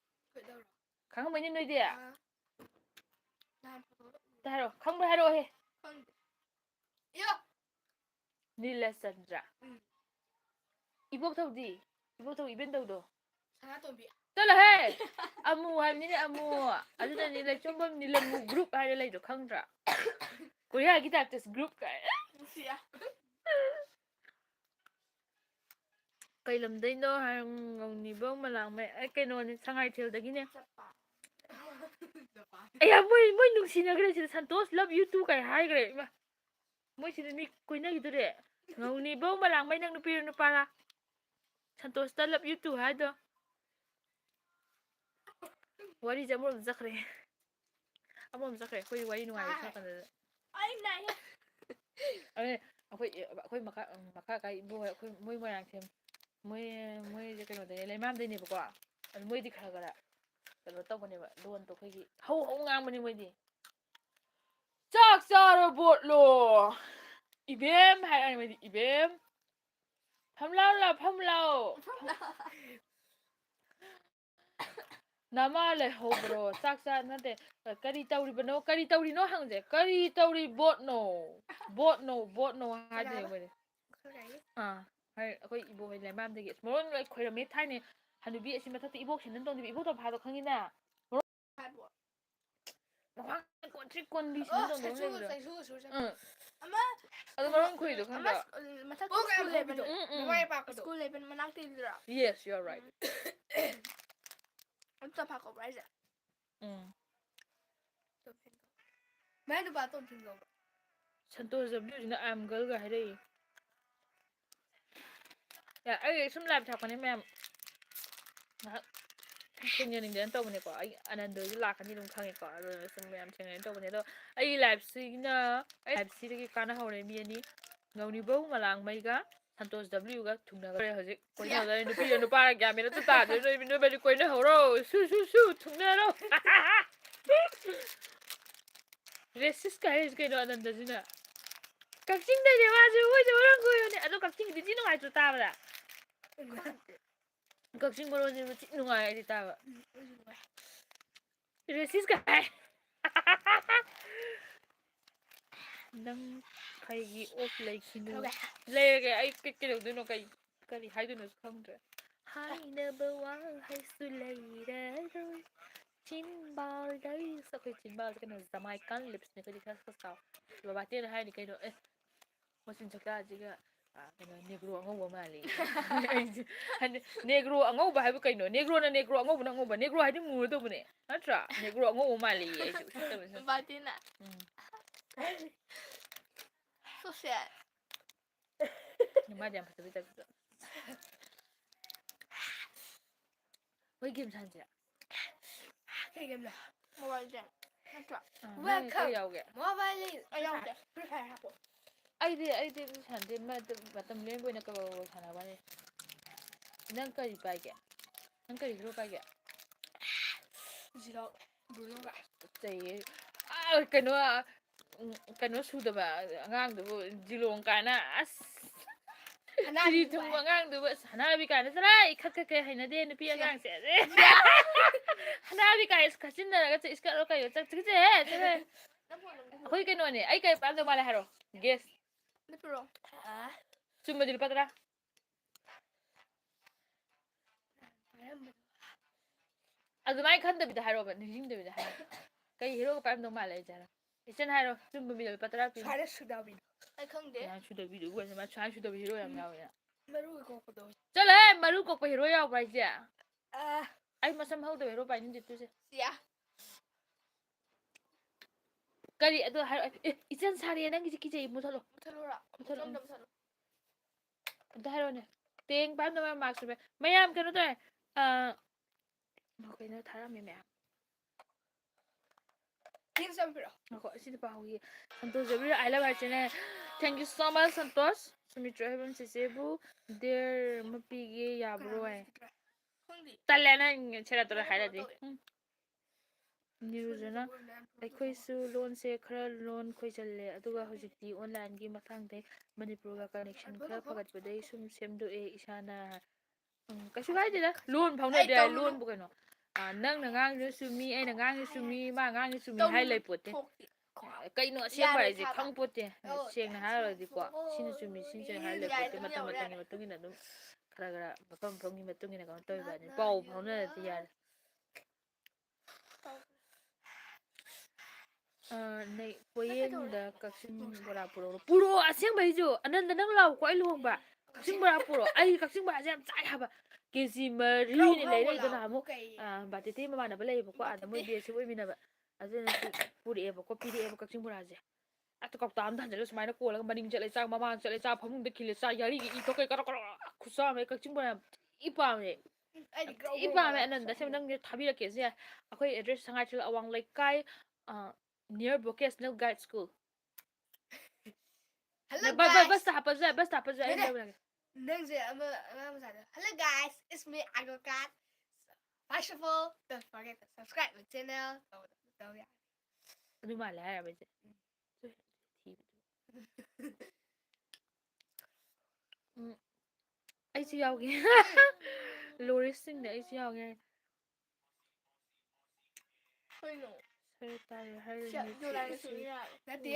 S1: ꯈꯪꯉꯝꯃꯣꯏꯅꯦ ꯅꯣꯏꯗꯤ ꯍꯥꯏꯔꯛꯑꯣ ꯈꯪꯕ꯭ꯔꯥ ꯍꯥꯏꯔꯛꯑꯣꯍꯦ ꯅꯤꯂꯆꯟꯗ꯭ꯔ ꯏꯕꯣꯛꯊꯧꯗꯤ ꯏꯕꯣꯛꯊꯧ ꯏꯕꯦꯟꯗꯧꯗꯣ ꯆꯠꯂꯣꯍꯦ ꯑꯃꯨ ꯍꯥꯏꯕꯅꯤꯅꯦ ꯑꯃꯨ ꯑꯗꯨꯅꯅꯦ ꯂꯩꯆꯣꯝꯕꯝ ꯅꯤꯂꯝꯃꯨ ꯒ꯭ꯔꯨꯞ ꯍꯥꯏꯔ ꯂꯩꯗꯣ ꯈꯪꯗ꯭ꯔꯥ ꯀꯣꯔꯤꯌꯥꯒꯤ ꯇꯥꯏꯞꯇꯁꯨ ꯒ꯭ꯔꯨꯞ ꯀꯥꯏꯅ ꯀꯩ ꯂꯝꯗꯩꯅꯣ ꯍꯥꯏꯔ ꯉꯧꯅꯤꯕꯧ ꯃꯂꯥꯡꯃꯩ ꯑꯩ ꯀꯩꯅꯣꯅꯦ ꯁꯉꯥꯏꯊꯦꯜꯗꯒꯤꯅꯦ ꯑꯩꯌꯥ ꯃꯣꯏ ꯅꯨꯡꯁꯤꯅꯈ꯭ꯔꯦ ꯁꯤꯗ ꯁꯟꯇꯣꯁ ꯂꯞ ꯌꯨ ꯇꯨ ꯀꯥꯏ ꯍꯥꯏꯈ꯭ꯔꯦ ꯏꯃꯥ ꯃꯣꯏ ꯁꯤꯗ ꯃꯤ ꯀꯣꯏꯅꯈꯤꯗꯣꯔꯦ ꯉꯧꯅꯤꯕꯧ ꯃꯂꯥꯡꯃꯩ ꯅꯪ ꯅꯨꯄꯤꯔꯣ ꯅꯨꯄꯥꯔꯥ ꯁꯟꯇꯣꯁꯇ ꯂꯞ ꯌꯨ ꯇꯨ ꯍꯥꯏꯗꯣ ꯋꯥꯔꯤꯁꯦ ꯑꯃꯔꯣꯝꯗ ꯆꯠꯈ꯭ꯔꯦ ꯑꯩꯈꯣꯏ ꯋꯥꯔꯤ ꯅꯨꯡꯉꯥꯏꯕ ꯁꯥꯀꯟꯗꯗ ꯑꯩꯈꯣꯏ ꯃꯈꯥ ꯀꯥꯏ ꯏꯕꯣ ꯑꯩꯈꯣꯏ ꯃꯣꯏ ꯃꯣꯏꯔꯥꯡꯊꯦꯝ ꯃꯣꯏꯁꯦ ꯀꯩꯅꯣꯗꯩ ꯂꯩꯃꯥꯝꯗꯩꯅꯦꯕꯀꯣ ꯑꯗꯨ ꯃꯣꯏꯗꯤ ꯈꯔ ꯀꯩꯅꯣ ꯇꯧꯕꯅꯦꯕ ꯂꯣꯟꯗꯣ ꯑꯩꯈꯣꯏꯒꯤ ꯍꯧ ꯉꯥꯡꯕꯅꯤ ꯃꯣꯏꯗꯤ ꯆꯥꯛ ꯆꯥꯔꯕꯣꯠꯂꯣ 이뱀 하라는 거지 이뱀 팜라울라 팜라오 나마 레호브로 짝짝한데 까리 떠우리버노 까리 떠우리노 하는데 까리 떠우리 보트노 보트노 하지 뭐래 아 ꯑꯩꯈꯣꯏ 이보 ꯂꯩꯃꯥꯝꯗꯒꯤ ꯃꯔꯣꯟ ꯂꯣꯏ ꯈꯣꯏꯔꯝꯃꯦ ꯊꯥꯏꯅ ꯍꯅꯨꯕꯤ ꯑꯁꯤ ꯃꯊꯛꯇ ꯏꯕꯣꯛ ꯁꯦꯟꯗꯟ ꯇꯣꯡꯗꯕꯤ ꯏꯕꯣꯛꯇꯣ ꯐꯥꯗꯣ ꯈꯪꯉꯤꯅ ꯀꯣꯟꯇ꯭ꯔꯤꯛ ꯀꯣꯟꯕꯤ ꯁꯦꯟꯗꯟ ꯇꯣꯡꯗꯕ ꯂꯩꯕꯗꯣ
S2: ꯑꯃ
S1: ꯑꯗꯨ ꯃꯔꯣꯟ ꯈꯣꯏꯗꯣ
S2: ꯑꯃ
S1: ꯈꯪꯕ꯭ꯔꯥ
S2: ꯃꯊꯛꯇ ꯁ꯭ꯀꯨꯜ ꯂꯩꯕꯗꯣ ꯁ꯭ꯀꯨꯜ ꯂꯩꯕ ꯃꯅꯥꯛꯇꯩꯗꯨꯔꯣ
S1: yes you're right
S2: ꯑꯝꯇ ꯐꯥꯀꯧꯕ꯭ꯔꯥ ꯍꯥꯏꯁꯦ ꯃꯥꯏ ꯅꯨꯄꯥ ꯇꯣꯝꯊꯤꯟ ꯀꯧꯕ꯭ꯔꯥ
S1: ꯁꯟꯇꯣꯁ ꯖꯕ꯭ꯂꯤꯎꯁꯤꯅ ꯑꯥꯏ ꯑꯦꯝ ꯒꯔꯜꯒ ꯍꯥꯏꯔꯛꯏ ꯑꯩ ꯁꯨꯝ ꯂꯥꯏꯞ ꯊꯥꯛꯄꯅꯦ ꯃꯌꯥꯝ ꯉꯥꯏꯍꯥꯛ ꯊꯦꯡꯅꯅꯤꯡꯗꯅ ꯇꯧꯕꯅꯦꯀꯣ ꯑꯩ ꯑꯅꯟꯗꯁꯨ ꯂꯥꯛꯀꯅꯤ ꯑꯗꯨꯝ ꯈꯪꯉꯦꯀꯣ ꯑꯗꯨꯅ ꯁꯨꯝ ꯃꯌꯥꯝ ꯊꯦꯡꯅꯅ ꯇꯧꯕꯅꯦ ꯑꯗꯣ ꯑꯩꯒꯤ ꯂꯥꯏꯐꯁꯤꯒꯤꯅ ꯑꯩ ꯂꯥꯏꯐꯁꯤꯗꯒꯤ ꯀꯥꯟꯅꯍꯧꯔꯦ ꯃꯤ ꯑꯅꯤ ꯉꯧꯅꯤꯕꯧ ꯃꯂꯥꯡꯃꯩꯒ ꯁꯟꯇꯣꯁ ꯗꯕ꯭ꯂꯤꯎꯒ ꯊꯨꯡꯅꯈ꯭ꯔꯦ ꯍꯧꯖꯤꯛ ꯀꯣꯏꯅꯍꯧꯗꯔꯦ ꯅꯨꯄꯤꯒ ꯅꯨꯄꯥꯒ ꯒ꯭ꯌꯥꯟ ꯃꯦꯟ ꯑꯝꯇ ꯇꯥꯗ꯭ꯔꯦ ꯅꯣꯏꯕꯗꯤ ꯀꯣꯏꯅꯍꯧꯔꯣ ꯁꯨ ꯊꯨꯡꯅꯔꯣ ꯔꯦꯁꯤꯁꯀ ꯍꯥꯏꯔꯤꯁꯤ ꯀꯩꯅꯣ ꯑꯅꯟꯗꯁꯤꯅ ꯀꯛꯆꯤꯡꯗꯅꯦ ꯃꯥꯁꯨ ꯃꯣꯏꯁꯨ ꯃꯔꯝ ꯀꯣꯏꯕꯅꯦ ꯑꯗꯣ ꯀꯛꯆꯤꯡꯒꯤꯗꯤ ꯊꯤ ꯅꯨꯡꯉꯥꯏꯇ꯭ꯔꯣ ꯇꯥꯕꯗ ꯀꯛꯆꯤꯡ ꯃꯔꯣꯟꯁꯤꯃ ꯊꯤ ꯅꯨꯡꯉꯥꯏ ꯑꯩꯗꯤ ꯇꯥꯕ ꯔꯦꯁꯤꯁꯀ ꯍꯥꯏ ꯅꯪ ꯀꯩꯒꯤ ꯑꯣꯐ ꯂꯩꯈꯤꯅꯣ ꯂꯩꯔꯒꯦ ꯑꯩ ꯀꯩꯗꯧꯗꯣꯏꯅꯣ ꯀꯔꯤ ꯍꯥꯏꯗꯣꯏꯅꯣꯁꯨ ꯈꯪꯗ꯭ꯔꯦ ꯍꯥꯏꯅꯕ ꯋꯥꯍꯩꯁꯨ ꯂꯩꯔꯔꯣꯏ ꯆꯤꯟꯕꯥꯜꯗꯩ ꯑꯩꯈꯣꯏ ꯆꯤꯟꯕꯥꯜꯁꯦ ꯀꯩꯅꯣ ꯖꯃꯥꯏꯀꯥꯟ ꯂꯤꯞꯁꯅꯦ ꯑꯩꯈꯣꯏꯗꯤ ꯈꯔ ꯆꯥꯎ ꯕꯕꯥꯇꯦꯅ ꯍꯥꯏꯅꯤ ꯀꯩꯅꯣ ꯃꯆꯤꯟ ꯆꯀꯥꯁꯤꯒ ꯀꯩꯅꯣ ꯅꯦꯒ꯭ꯔꯣ ꯑꯉꯧꯕ ꯃꯥꯜꯂꯤ ꯅꯦꯒ꯭ꯔꯣ ꯑꯉꯧꯕ ꯍꯥꯏꯕ ꯀꯩꯅꯣ ꯅꯦꯒ꯭ꯔꯣꯅ ꯅꯦꯒ꯭ꯔꯣ ꯑꯉꯧꯕꯅ ꯑꯉꯧꯕ ꯅꯦꯒ꯭ꯔꯣ ꯍꯥꯏꯗꯤ ꯃꯨꯔꯗꯧꯕꯅꯦ ꯅꯠꯇ꯭ꯔꯥ ꯅꯦꯒ꯭ꯔꯣ ꯑꯉꯧꯕ ꯃꯥꯜꯂꯤ ꯑꯩꯁꯨ ꯎꯁꯤꯠꯇꯕꯁꯨ
S2: ꯕꯥꯇꯤꯅ ꯁꯣꯁꯤꯌꯦꯜ
S1: ꯃꯥꯗꯤ ꯌꯥꯝ ꯐꯖꯕꯩ ꯇꯥꯏꯞꯇ ꯍꯣꯏ ꯒꯦꯝ ꯁꯥꯟꯅꯁꯤꯔꯥ
S2: ꯀꯩ ꯒꯦꯝꯅꯣ ꯃꯣꯕꯥꯏꯜ ꯂꯤꯖꯦꯟ ꯅꯠꯇ꯭ꯔꯣ
S1: ꯅꯪ ꯀꯩ ꯌꯥꯎꯒꯦ
S2: ꯃꯣꯕꯥꯏꯜ ꯂꯤꯖꯦꯟ ꯑꯩ ꯌꯥꯎꯗꯦ ꯐ꯭ꯔꯤ ꯐꯥꯏꯔ ꯍꯥꯞꯄꯛꯑꯣ
S1: ꯑꯩꯗꯤ ꯑꯗꯨ ꯁꯥꯟꯅꯗꯦ ꯃꯇꯝ ꯂꯦꯟꯕ ꯑꯣꯏꯅ ꯁꯥꯟꯅꯕꯅꯤ ꯅꯪ ꯀꯔꯤ ꯄꯥꯏꯒꯦ ꯅꯪ ꯀꯔꯤ ꯍꯤꯔꯣ ꯄꯥꯏꯒꯦ
S2: ꯖꯤꯔꯣ ꯕ꯭ꯔꯨꯅꯣꯒ
S1: ꯆꯩꯌꯦ ꯀꯩꯅꯣ ꯁꯨꯗꯕ ꯑꯉꯥꯡꯗꯨꯕꯨ ꯖꯤꯂꯣꯡ ꯀꯥꯏꯅ ꯑꯁ ꯆꯤꯔꯤ
S2: ꯍꯅꯥꯕꯤ
S1: ꯊꯨꯡꯕ
S2: ꯄꯥꯏ
S1: ꯑꯉꯥꯡꯗꯨꯕꯨ ꯁꯥꯟꯅꯕꯤ ꯀꯥꯏꯅ ꯆꯠꯂ ꯏꯈꯠꯀꯩ ꯍꯩꯅꯗꯦ ꯅꯨꯄꯤ ꯑꯉꯥꯡꯁꯦ ꯍꯅꯥꯕꯤ ꯀꯥꯏ ꯈꯠꯆꯤꯟꯅꯔꯒ ꯏꯁꯀꯠꯂꯣ ꯀꯩꯅꯣ ꯆꯠꯈꯤꯁꯦꯍꯦ ꯑꯩꯈꯣꯏ ꯀꯩꯅꯣꯅꯦ ꯑꯩ ꯀꯩ ꯄꯥꯝꯗꯧ ꯃꯥꯜꯂꯦ ꯍꯥꯏꯔꯣ ꯒꯦꯁ ꯆꯨꯝꯃꯗꯤ ꯂꯨꯄꯥ 10 ꯑꯗꯨꯃꯥꯏꯅ ꯈꯟꯗꯕꯤꯗ ꯍꯥꯏꯔꯣꯕ ꯅꯤꯡꯁꯤꯡꯗꯕꯤꯗ ꯍꯥꯏꯔꯣ ꯀꯩ ꯍꯦꯔꯣꯒ ꯄꯥꯏꯔꯝꯗꯧ ꯃꯥꯜꯂꯦ ꯑꯩꯁꯦ ꯍꯥꯏꯔꯣ ꯏꯆꯟ ꯍꯥꯏꯔꯣ ꯆꯨꯝꯕ ꯃꯤꯗ ꯂꯨꯄꯥ 10 ꯄꯤꯕꯅꯦ
S2: ꯁ꯭ꯋꯥꯏꯗ ꯁꯨꯗꯥꯕꯤꯗꯣ ꯑꯩ ꯈꯪꯗꯦ
S1: ꯁꯨꯗꯕꯤꯗꯨꯕꯨ ꯁꯨꯃꯥꯏꯅ ꯁꯨꯗꯕꯤ ꯍꯤꯔꯣ ꯌꯥꯝ ꯌꯥꯎꯋꯦꯅ
S2: ꯃꯔꯨꯒ ꯀꯣꯛꯄꯗꯣ
S1: ꯆꯠꯂꯣꯍꯦ ꯃꯔꯨ ꯀꯣꯛꯄ ꯍꯤꯔꯣ ꯌꯥꯎꯕ꯭ꯔꯥ ꯍꯥꯏꯁꯦ ꯑꯩ ꯃꯁꯝ ꯍꯧꯗꯕ ꯍꯤꯔꯣ ꯄꯥꯏꯅꯤꯡꯗꯦ ꯇꯨꯁꯦ ꯀꯔꯤ ꯑꯗꯣ ꯍꯥꯏꯔꯛꯑꯣ ꯏꯆꯟ ꯁꯥꯔꯦ ꯅꯪꯒꯤꯁꯦ ꯀꯤꯖꯩ ꯃꯨꯊꯠꯂꯣ ꯑꯝꯇ ꯍꯥꯏꯔꯛꯑꯣꯅꯦ ꯇꯦꯡ ꯄꯥꯏꯔꯝꯗꯧ ꯃꯥꯔꯛ ꯁꯨꯃꯦ ꯃꯌꯥꯝ ꯀꯩꯅꯣ ꯇꯧꯋꯦ ꯀꯩꯅꯣ ꯊꯥꯔꯛꯑꯝꯃꯦ ꯃꯌꯥꯝ ꯑꯁꯤꯗ ꯄꯥꯍꯧꯏ ꯁꯟꯇꯣꯁ ꯖꯕ꯭ꯂꯤꯎ ꯑꯥꯏ ꯂꯚ ꯍꯥꯔꯠꯁꯤꯅꯦ thank you so much Santosh Sumitra ꯍꯩꯕꯝ ꯆꯦꯆꯦꯕꯨ ꯗꯦꯌꯔ ꯑꯃ ꯄꯤꯒꯦ ꯌꯥꯕ꯭ꯔꯣ ꯍꯥꯏ ꯇꯜꯂꯦ ꯅꯪ ꯁꯦꯔꯥꯟ ꯇꯨꯔꯥꯟ ꯍꯥꯏꯔꯛꯑꯗꯤ ꯅꯤꯔꯨꯖꯅ ꯑꯩꯈꯣꯏꯁꯨ ꯂꯣꯟꯁꯦ ꯈꯔ ꯂꯣꯟ ꯈꯣꯏꯖꯜꯂꯦ ꯑꯗꯨꯒ ꯍꯧꯖꯤꯛꯇꯤ ꯑꯣꯟꯂꯥꯏꯟꯒꯤ ꯃꯇꯥꯡꯗꯩ ꯃꯅꯤꯄꯨꯔꯒ ꯀꯅꯦꯛꯁꯟ ꯈꯔ ꯐꯒꯠꯄꯗꯩ ꯁꯨꯝ ꯁꯦꯝꯗꯣꯛꯑꯦ ꯏꯁꯥꯅ ꯀꯩꯁꯨ ꯀꯥꯏꯗꯦꯗ ꯂꯣꯟ ꯐꯥꯎꯅꯗꯦ ꯌꯥꯏ ꯂꯣꯟꯕꯨ ꯀꯩꯅꯣ ꯅꯪꯅ ꯉꯥꯡꯉꯤꯗꯨꯁꯨ ꯆꯨꯝꯃꯤ ꯑꯩꯅ ꯉꯥꯡꯉꯤꯁꯨ ꯆꯨꯝꯃꯤ ꯃꯥ ꯉꯥꯡꯉꯤꯁꯨ ꯆꯨꯝꯃꯤ ꯍꯥꯏ ꯂꯩ ꯄꯣꯠꯇꯦ ꯀꯩꯅꯣ ꯑꯁꯦꯡꯕ ꯍꯥꯏꯁꯦ ꯈꯪ ꯄꯣꯠꯇꯦ ꯁꯦꯡꯅ ꯍꯥꯏꯔꯨꯔꯗꯤꯀꯣ ꯁꯤꯅ ꯆꯨꯝꯃꯤ ꯁꯤꯅ ꯍꯥꯏ ꯂꯩ ꯄꯣꯠꯇꯦ ꯃꯇꯝ ꯃꯇꯝꯒꯤ ꯃꯇꯨꯡ ꯏꯟꯅ ꯑꯗꯨꯝ ꯈꯔ ꯃꯐꯝ ꯃꯐꯝꯒꯤ ꯃꯇꯨꯡ ꯏꯟꯅ ꯀꯩꯅꯣ ꯇꯧꯔꯤꯕꯅꯤ ꯄꯥꯎ ꯐꯥꯎꯅꯔꯗꯤ ꯌꯥꯔꯦ ꯄꯣꯌꯦꯡꯗ ꯀꯛꯆꯤꯡ ꯕꯣꯔꯥ ꯄꯨꯔꯛꯑꯣ ꯑꯁꯦꯡꯕꯩꯁꯨ ꯑꯅꯟꯗ ꯅꯪ ꯂꯥꯛꯎꯀꯣ ꯑꯩ ꯂꯨꯍꯣꯡꯕ ꯀꯛꯆꯤꯡ ꯕꯣꯔꯥ ꯄꯨꯔꯛꯑꯣ ꯑꯩ ꯀꯛꯆꯤꯡ ꯕꯣꯔꯥꯁꯦ ꯌꯥꯝ ꯆꯥꯏ ꯍꯥꯏꯕ ꯀꯦꯖꯤ 3ꯅꯦ ꯂꯩꯔꯛꯏꯗꯣ ꯅꯍꯥꯟꯃꯨꯛ ꯕꯥꯇꯤꯇꯤ ꯃꯃꯥꯟꯅꯕ ꯂꯩꯌꯦꯕꯀꯣ ꯑꯥꯗ ꯃꯣꯏ ꯕꯦꯁꯁꯤ ꯑꯣꯏꯃꯤꯟꯅꯕ ꯑꯗꯨꯅ ꯄꯨꯔꯛꯑꯦꯕꯀꯣ ꯄꯤꯔꯛꯑꯦꯕ ꯀꯛꯆꯤꯡ ꯕꯣꯔꯥꯁꯦ ꯍꯦꯛꯇ ꯀꯧꯇꯥ ꯑꯃꯗ ꯍꯟꯖꯤꯜꯂꯒ ꯁꯨꯃꯥꯏꯅ ꯀꯣꯜꯂꯒ ꯃꯅꯤꯡ ꯆꯠꯂꯦ ꯆꯥꯛ ꯃꯃꯥꯡ ꯆꯠꯂꯦ ꯆꯥꯛ ꯐꯃꯨꯡꯗ ꯈꯤꯜꯂꯦ ꯆꯥꯛ ꯌꯥꯔꯤꯒ ꯏ ꯊꯣꯛꯀꯩ ꯀꯔꯣ ꯈꯨꯠꯆꯥ ꯑꯃ ꯀꯛꯆꯤꯡ ꯕꯣꯔꯥ ꯌꯥꯝ ꯊꯤ ꯄꯥꯝꯃꯦ ꯊꯤ ꯄꯥꯝꯃꯦ ꯑꯅꯟꯗ ꯑꯁꯦꯡꯕ ꯅꯪꯁꯦ ꯊꯥꯕꯤꯔꯛꯀꯦꯁꯦ ꯑꯩꯈꯣꯏ ꯑꯦꯗ꯭ꯔꯦꯁ ꯑꯋꯥꯡ ꯂꯩꯀꯥꯏ near vocational guide school
S2: Hello
S1: basta
S2: guys.
S1: hapazu yayi basta hapazu yayi
S2: Nene.
S1: lewrage
S2: Nangse ama masada. Hello guys, it's me Agokat. First of all, don't forget to subscribe my channel.
S1: adu male harabaje ꯑꯩꯁꯨ ꯌꯥꯎꯒꯦ ꯂꯣꯔꯤꯁꯁꯤꯡꯗ ꯑꯩꯁꯨ ꯌꯥꯎꯒꯦ
S2: Hoino.
S1: Sir ꯇꯥꯔꯦ ꯍꯥꯏꯔꯅꯤ
S2: Nati.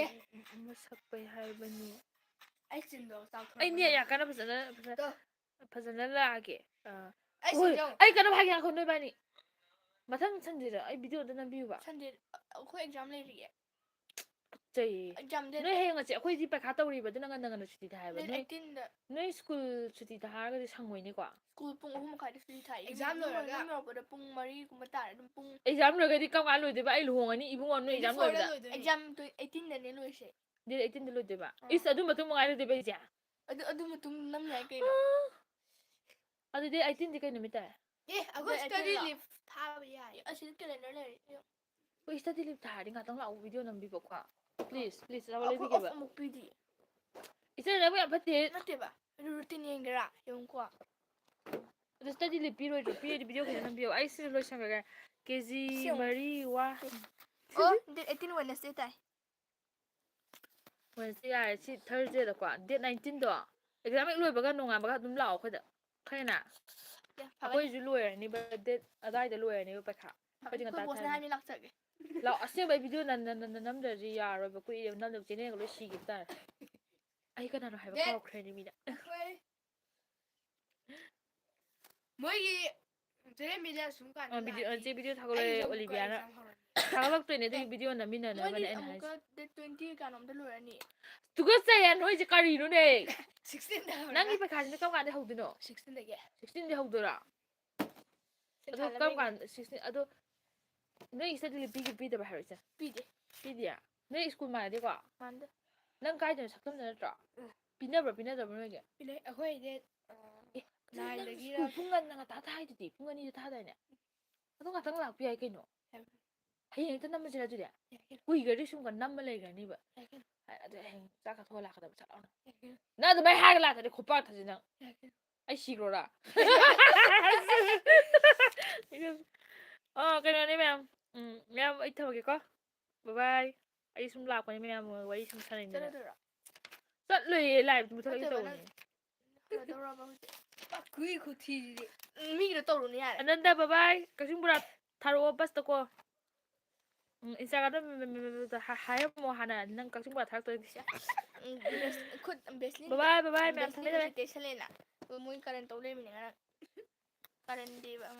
S1: ꯑꯃ ꯁꯛꯄꯩ ꯍꯥꯏꯕꯅꯤ
S2: Ay chindo chawthor.
S1: ꯑꯩ net ꯌꯥꯀꯥꯟꯗ ꯐꯖꯅ ꯂꯥꯛꯑꯒꯦ
S2: Ay
S1: ꯍꯣꯏ
S2: sinjong.
S1: ꯑꯩ ꯀꯩꯅꯣꯝ ꯍꯥꯏꯒꯦ ꯉꯥꯏꯈꯣ ꯅꯣꯏꯕꯥꯅꯤ ꯃꯊꯪ ꯁꯟꯗꯦꯗ ꯑꯩ ꯚꯤꯗꯤꯑꯣꯗ ꯅꯝꯕꯤꯌꯨꯕ
S2: Sunday akhoi exam ꯂꯩꯔꯤꯌꯦ.
S1: ꯆꯩ
S2: Exam date
S1: ꯅꯣꯏ ꯍꯌꯦꯡ ꯉꯁꯤ ꯑꯩꯈꯣꯏꯗꯤ ꯄꯩꯈꯥ ꯇꯧꯔꯤꯕ ꯑꯗꯨꯅ ꯉꯟꯅ ꯁꯨꯇꯤ ꯊꯥꯏꯕ ꯅꯣꯏ
S2: 18ꯗ
S1: ꯅꯣꯏ ꯁ꯭ꯀꯨꯜ ꯁꯨꯇꯤ ꯊꯥꯔꯒꯗꯤ ꯁꯪꯉꯣꯏꯅꯦꯀꯣ
S2: ꯁ꯭ꯀꯨꯜ ꯄꯨꯡ 3 ꯃꯈꯥꯏꯗ ꯁꯨꯇꯤ ꯊꯥꯏ exam ꯂꯣꯏꯔꯛꯄꯗ ꯄꯨꯡ 4ꯒꯨꯝꯕ ꯇꯥꯔꯦ ꯑꯗꯨꯝ ꯄꯨꯡ
S1: ꯑꯦꯛꯖꯥꯝ ꯂꯣꯏꯔꯒꯗꯤ ꯀꯔꯝ ꯀꯥꯟ ꯂꯣꯏꯗꯣꯏꯕ ꯑꯩ ꯂꯨꯍꯣꯡꯉꯅꯤ ꯏꯕꯨꯡꯉꯣ ꯅꯣꯏ ꯑꯦꯛꯖꯥꯝ ꯂꯣꯏꯕꯗ
S2: exam 18ꯗꯅꯦ ꯂꯣꯏꯁꯦ
S1: ꯗꯦꯠ 18ꯗ ꯂꯣꯏꯗꯣꯏꯕ ꯏꯁ ꯑꯗꯨ ꯃꯇꯨꯡ ꯃꯉꯥꯏꯔꯣꯏꯗꯣꯏꯕ ꯑꯩꯁꯦ
S2: ꯑꯗꯨ ꯃꯇꯨꯡ ꯅꯝ ꯌꯥꯏ ꯀꯩꯅꯣ
S1: ꯑꯗꯨꯗꯤ 18ꯗꯤ ꯀꯩ ꯅꯨꯃꯤꯠ ꯇꯥꯏ
S2: ꯑꯩꯈꯣꯏ ꯁ꯭ꯇꯗꯤ ꯂꯤꯞ ꯊꯥꯕ ꯌꯥꯏ ꯑꯁꯤꯗ ꯀꯦꯂꯦꯟꯗꯔ ꯂꯩꯔꯦ
S1: ꯍꯣꯏ ꯁ꯭ꯇꯗꯤ ꯂꯤꯞ ꯊꯥꯔꯗꯤ ꯉꯥꯛꯇꯪ ꯂꯥꯛꯑꯣ ꯚꯤꯗꯤꯑꯣ ꯅꯝꯕꯤꯕꯀꯣ ꯄ꯭ꯂꯤꯖ ꯑꯆꯥꯄꯣꯠ
S2: ꯑꯩꯈꯣꯏ ꯑꯣꯐ
S1: ꯂꯩꯕꯤꯒꯦꯕ
S2: ꯑꯃꯨꯛ ꯄꯤꯗꯤ
S1: ꯏꯆꯦ ꯅꯪꯕꯨ ꯌꯥꯝ ꯐꯠꯇꯦ
S2: ꯅꯠꯇꯦꯕ ꯔꯨꯇꯤꯟ ꯌꯦꯡꯒꯦꯔꯥ ꯌꯦꯡꯉꯨꯀꯣ
S1: ꯑꯗꯨ ꯁ꯭ꯇꯗꯤ ꯂꯤꯞ ꯄꯤꯔꯣꯏꯗ꯭ꯔꯣ ꯄꯤꯔꯗꯤ ꯚꯤꯗꯤꯑꯣ ꯈꯤꯇꯪ ꯅꯝꯕꯤꯌꯣ ꯑꯩ ꯁꯤꯗ ꯂꯣꯏꯁꯟꯈ꯭ꯔꯒꯦ ꯀꯦꯖꯤ
S2: ꯁꯦꯡꯉꯨ
S1: 4
S2: ꯑꯣ ꯗꯦꯠ 18 ꯋꯦꯗꯅꯁꯗꯦ ꯇꯥꯏ
S1: ꯋꯦꯗꯅꯁꯗꯦ ꯌꯥꯔꯦ ꯁꯤ ꯊꯔꯁꯗꯦꯗꯀꯣ ꯗꯦꯠ 19ꯗꯣ ꯑꯦꯛꯖꯥꯝ ꯍꯦꯛ ꯂꯣꯏꯕꯒ ꯅꯣꯡꯉꯥꯟꯕꯒ ꯑꯗꯨꯝ ꯂꯥꯛꯑꯣ ꯑꯩꯈꯣꯏꯗ ꯈꯪꯉꯦꯅ
S2: ꯐꯒꯅꯤ
S1: ꯑꯩꯈꯣꯏꯁꯨ ꯂꯣꯏꯔꯅꯤꯕ ꯗꯦꯠ ꯑꯗꯥꯏꯗ ꯂꯣꯏꯔꯅꯤꯕ ꯄꯩꯈꯥ ꯑꯩꯈꯣꯏꯗꯤ
S2: ꯑꯩꯈꯣꯏ
S1: ꯉꯟꯇꯥ
S2: ꯕꯣꯁꯅ
S1: ꯊꯥꯅꯤ
S2: ꯍꯥꯏꯕꯅꯤ ꯂꯥꯛꯆꯒꯦ
S1: ꯂꯥꯛꯑꯣ ꯑꯁꯦꯡꯕ ꯑꯩ ꯚꯤꯗꯤꯑꯣ ꯅꯝꯗ꯭ꯔꯗꯤ ꯌꯥꯔꯣꯏꯕ ꯀꯨꯏꯔꯦꯕ ꯅꯝꯗꯕ ꯆꯦꯅꯦꯜꯒ ꯂꯣꯏ ꯁꯤꯈꯤꯕ ꯇꯥꯔꯦ ꯑꯩ ꯀꯅꯥꯅꯣ ꯍꯥꯏꯕ ꯀꯥꯎꯈ꯭ꯔꯦꯅꯦ ꯃꯤꯅ
S2: ꯃꯣꯏꯒꯤ ꯖꯦꯔꯦꯃꯤꯗ ꯁꯨꯝ ꯀꯥꯟꯗ ꯂꯥꯛꯑꯗꯤ
S1: ꯆꯦ ꯚꯤꯗꯤꯑꯣ ꯊꯥꯒꯠꯂꯛꯑꯦ
S2: ꯑꯩꯁꯨ ꯑꯃꯨꯛꯀ
S1: ꯑꯣꯂꯤꯕꯤꯌꯥꯅ
S2: ꯑꯦꯛꯖꯥꯝ ꯍꯧꯔꯅꯤ
S1: ꯊꯥꯒꯠꯂꯛꯇꯣꯏꯅꯦ ꯑꯗꯨꯒꯤ ꯚꯤꯗꯤꯑꯣ
S2: ꯃꯣꯏꯗꯤ
S1: ꯅꯝꯃꯤꯟꯅꯅꯕꯅꯦ ꯑꯩꯅ
S2: ꯑꯃꯨꯛꯀ
S1: ꯍꯥꯏꯁꯦ
S2: ꯗꯦꯠ 20 ꯀꯩꯅꯣꯝꯗ ꯂꯣꯏꯔꯅꯤ
S1: ꯇꯨꯀꯠꯆꯩꯌꯦ ꯅꯣꯏꯁꯦ ꯀꯔꯤꯅꯣꯅꯦ
S2: 16ꯗ ꯍꯧꯔꯒ
S1: ꯅꯪꯒꯤ ꯄꯩꯈꯥꯁꯤꯅ ꯀꯔꯝ ꯀꯥꯟꯗ ꯍꯧꯗꯣꯏꯅꯣ
S2: 16ꯗꯒꯤ
S1: 16ꯗꯤ ꯍꯧꯗꯣꯏꯔꯣ ꯑꯗꯣ ꯀꯔꯝ ꯀꯥꯟꯗ 16 ꯑꯗꯣ ꯅꯣꯏ ꯁ꯭ꯇꯗꯤ ꯂꯤꯞ ꯄꯤꯗꯕ ꯍꯥꯏꯔꯣ ꯏꯆꯦ
S2: ꯄꯤꯗꯦ
S1: ꯄꯤꯗꯤꯌꯦ ꯅꯣꯏ ꯁ꯭ꯀꯨꯜ ꯃꯥꯟꯅꯗꯦꯀꯣ
S2: ꯃꯥꯟꯗꯦ
S1: ꯅꯪ ꯀꯥꯏꯗꯅꯣ ꯁꯛꯈꯪꯗ ꯅꯠꯇ꯭ꯔꯣ ꯄꯤꯅꯕ꯭ꯔꯣ ꯄꯤꯅꯗꯕ꯭ꯔꯣ ꯅꯣꯏꯒꯤ
S2: ꯄꯤꯅꯩ ꯑꯩꯈꯣꯏ ꯗꯦꯠ
S1: ꯑꯦ ꯑꯗꯨꯗꯤ ꯅꯪ
S2: 9ꯗꯒꯤꯔ
S1: ꯁ꯭ꯀꯨꯜ ꯄꯨꯡ ꯉꯟꯇꯥ ꯊꯥꯏꯗꯨꯗꯤ ꯄꯨꯡ 2ꯗ ꯊꯥꯗꯥꯏꯅꯦ ꯑꯗꯣ ꯉꯥꯛꯇꯪ ꯂꯥꯛꯄ ꯌꯥꯏ ꯀꯩꯅꯣ ꯍꯌꯦꯡ ꯍꯦꯛꯇ ꯅꯝꯃꯁꯤꯔ ꯑꯗꯨꯗꯤ ꯀꯨꯏꯈ꯭ꯔꯗꯤ ꯁꯨꯝ ꯅꯝꯃ ꯂꯩꯈ꯭ꯔꯅꯤꯕ ꯑꯗꯨ ꯍꯌꯦꯡ ꯆꯥꯛ ꯆꯥꯊꯣꯛꯑ ꯂꯥꯛꯀꯗꯕ ꯆꯠ ꯂꯥꯎꯅ ꯅꯪ ꯑꯗꯨꯃꯥꯏꯅ ꯍꯥꯏꯔꯒ ꯂꯥꯛꯇ꯭ꯔꯗꯤ ꯈꯨꯄꯥꯛ ꯊꯥꯖꯤꯟ ꯅꯪ ꯑꯩ ꯁꯤꯈ꯭ꯔꯣꯔꯥ ꯀꯩꯅꯣꯅꯦ ꯃꯌꯥꯝ ꯃꯌꯥꯝ ꯑꯩ ꯊꯝꯃꯒꯦꯀꯣ ꯕꯥꯏ ꯑꯩ ꯁꯨꯝ ꯂꯥꯛꯄꯅꯦ ꯃꯌꯥꯝ ꯋꯥꯔꯤ ꯁꯨꯝ ꯁꯥꯟꯅꯅꯤꯡꯗꯅ ꯆꯠꯂꯣꯏꯌꯦ ꯂꯥꯏꯚ ꯃꯨꯊꯠꯂꯒꯦ ꯇꯧꯕꯅꯦ
S2: ꯈꯨꯏ ꯈꯨꯊꯤꯁꯤꯗꯤ ꯃꯤꯒꯤꯗ ꯇꯧꯔꯨꯅꯨ ꯌꯥꯔꯦ
S1: ꯑꯅꯟꯗ ꯕꯕꯥꯏ ꯀꯛꯆꯤꯡ ꯕꯣꯔꯥ ꯊꯥꯔꯛꯑꯣ ꯕꯁꯇꯀꯣ ꯏꯟꯁꯇꯥꯒ꯭ꯔꯥꯝꯗ ꯍꯥꯏꯔꯝꯃꯣ ꯍꯥꯟꯅ ꯅꯪ ꯀꯛꯆꯤꯡ ꯕꯣꯔꯥ ꯊꯥꯔꯛꯇꯣꯏꯗꯤ
S2: ꯈꯨꯠ
S1: ꯕꯕꯥꯏ ꯃꯌꯥꯝ ꯊꯝꯃꯦ
S2: ꯕꯦꯁꯂꯤꯟꯒ ꯇꯩꯁꯜꯂꯦꯅ ꯃꯣꯏ ꯀꯔꯟ ꯇꯧ ꯂꯩꯔꯝꯃꯤꯅꯦ ꯉꯔꯥꯡ ꯀꯔꯟ ꯗꯦꯕ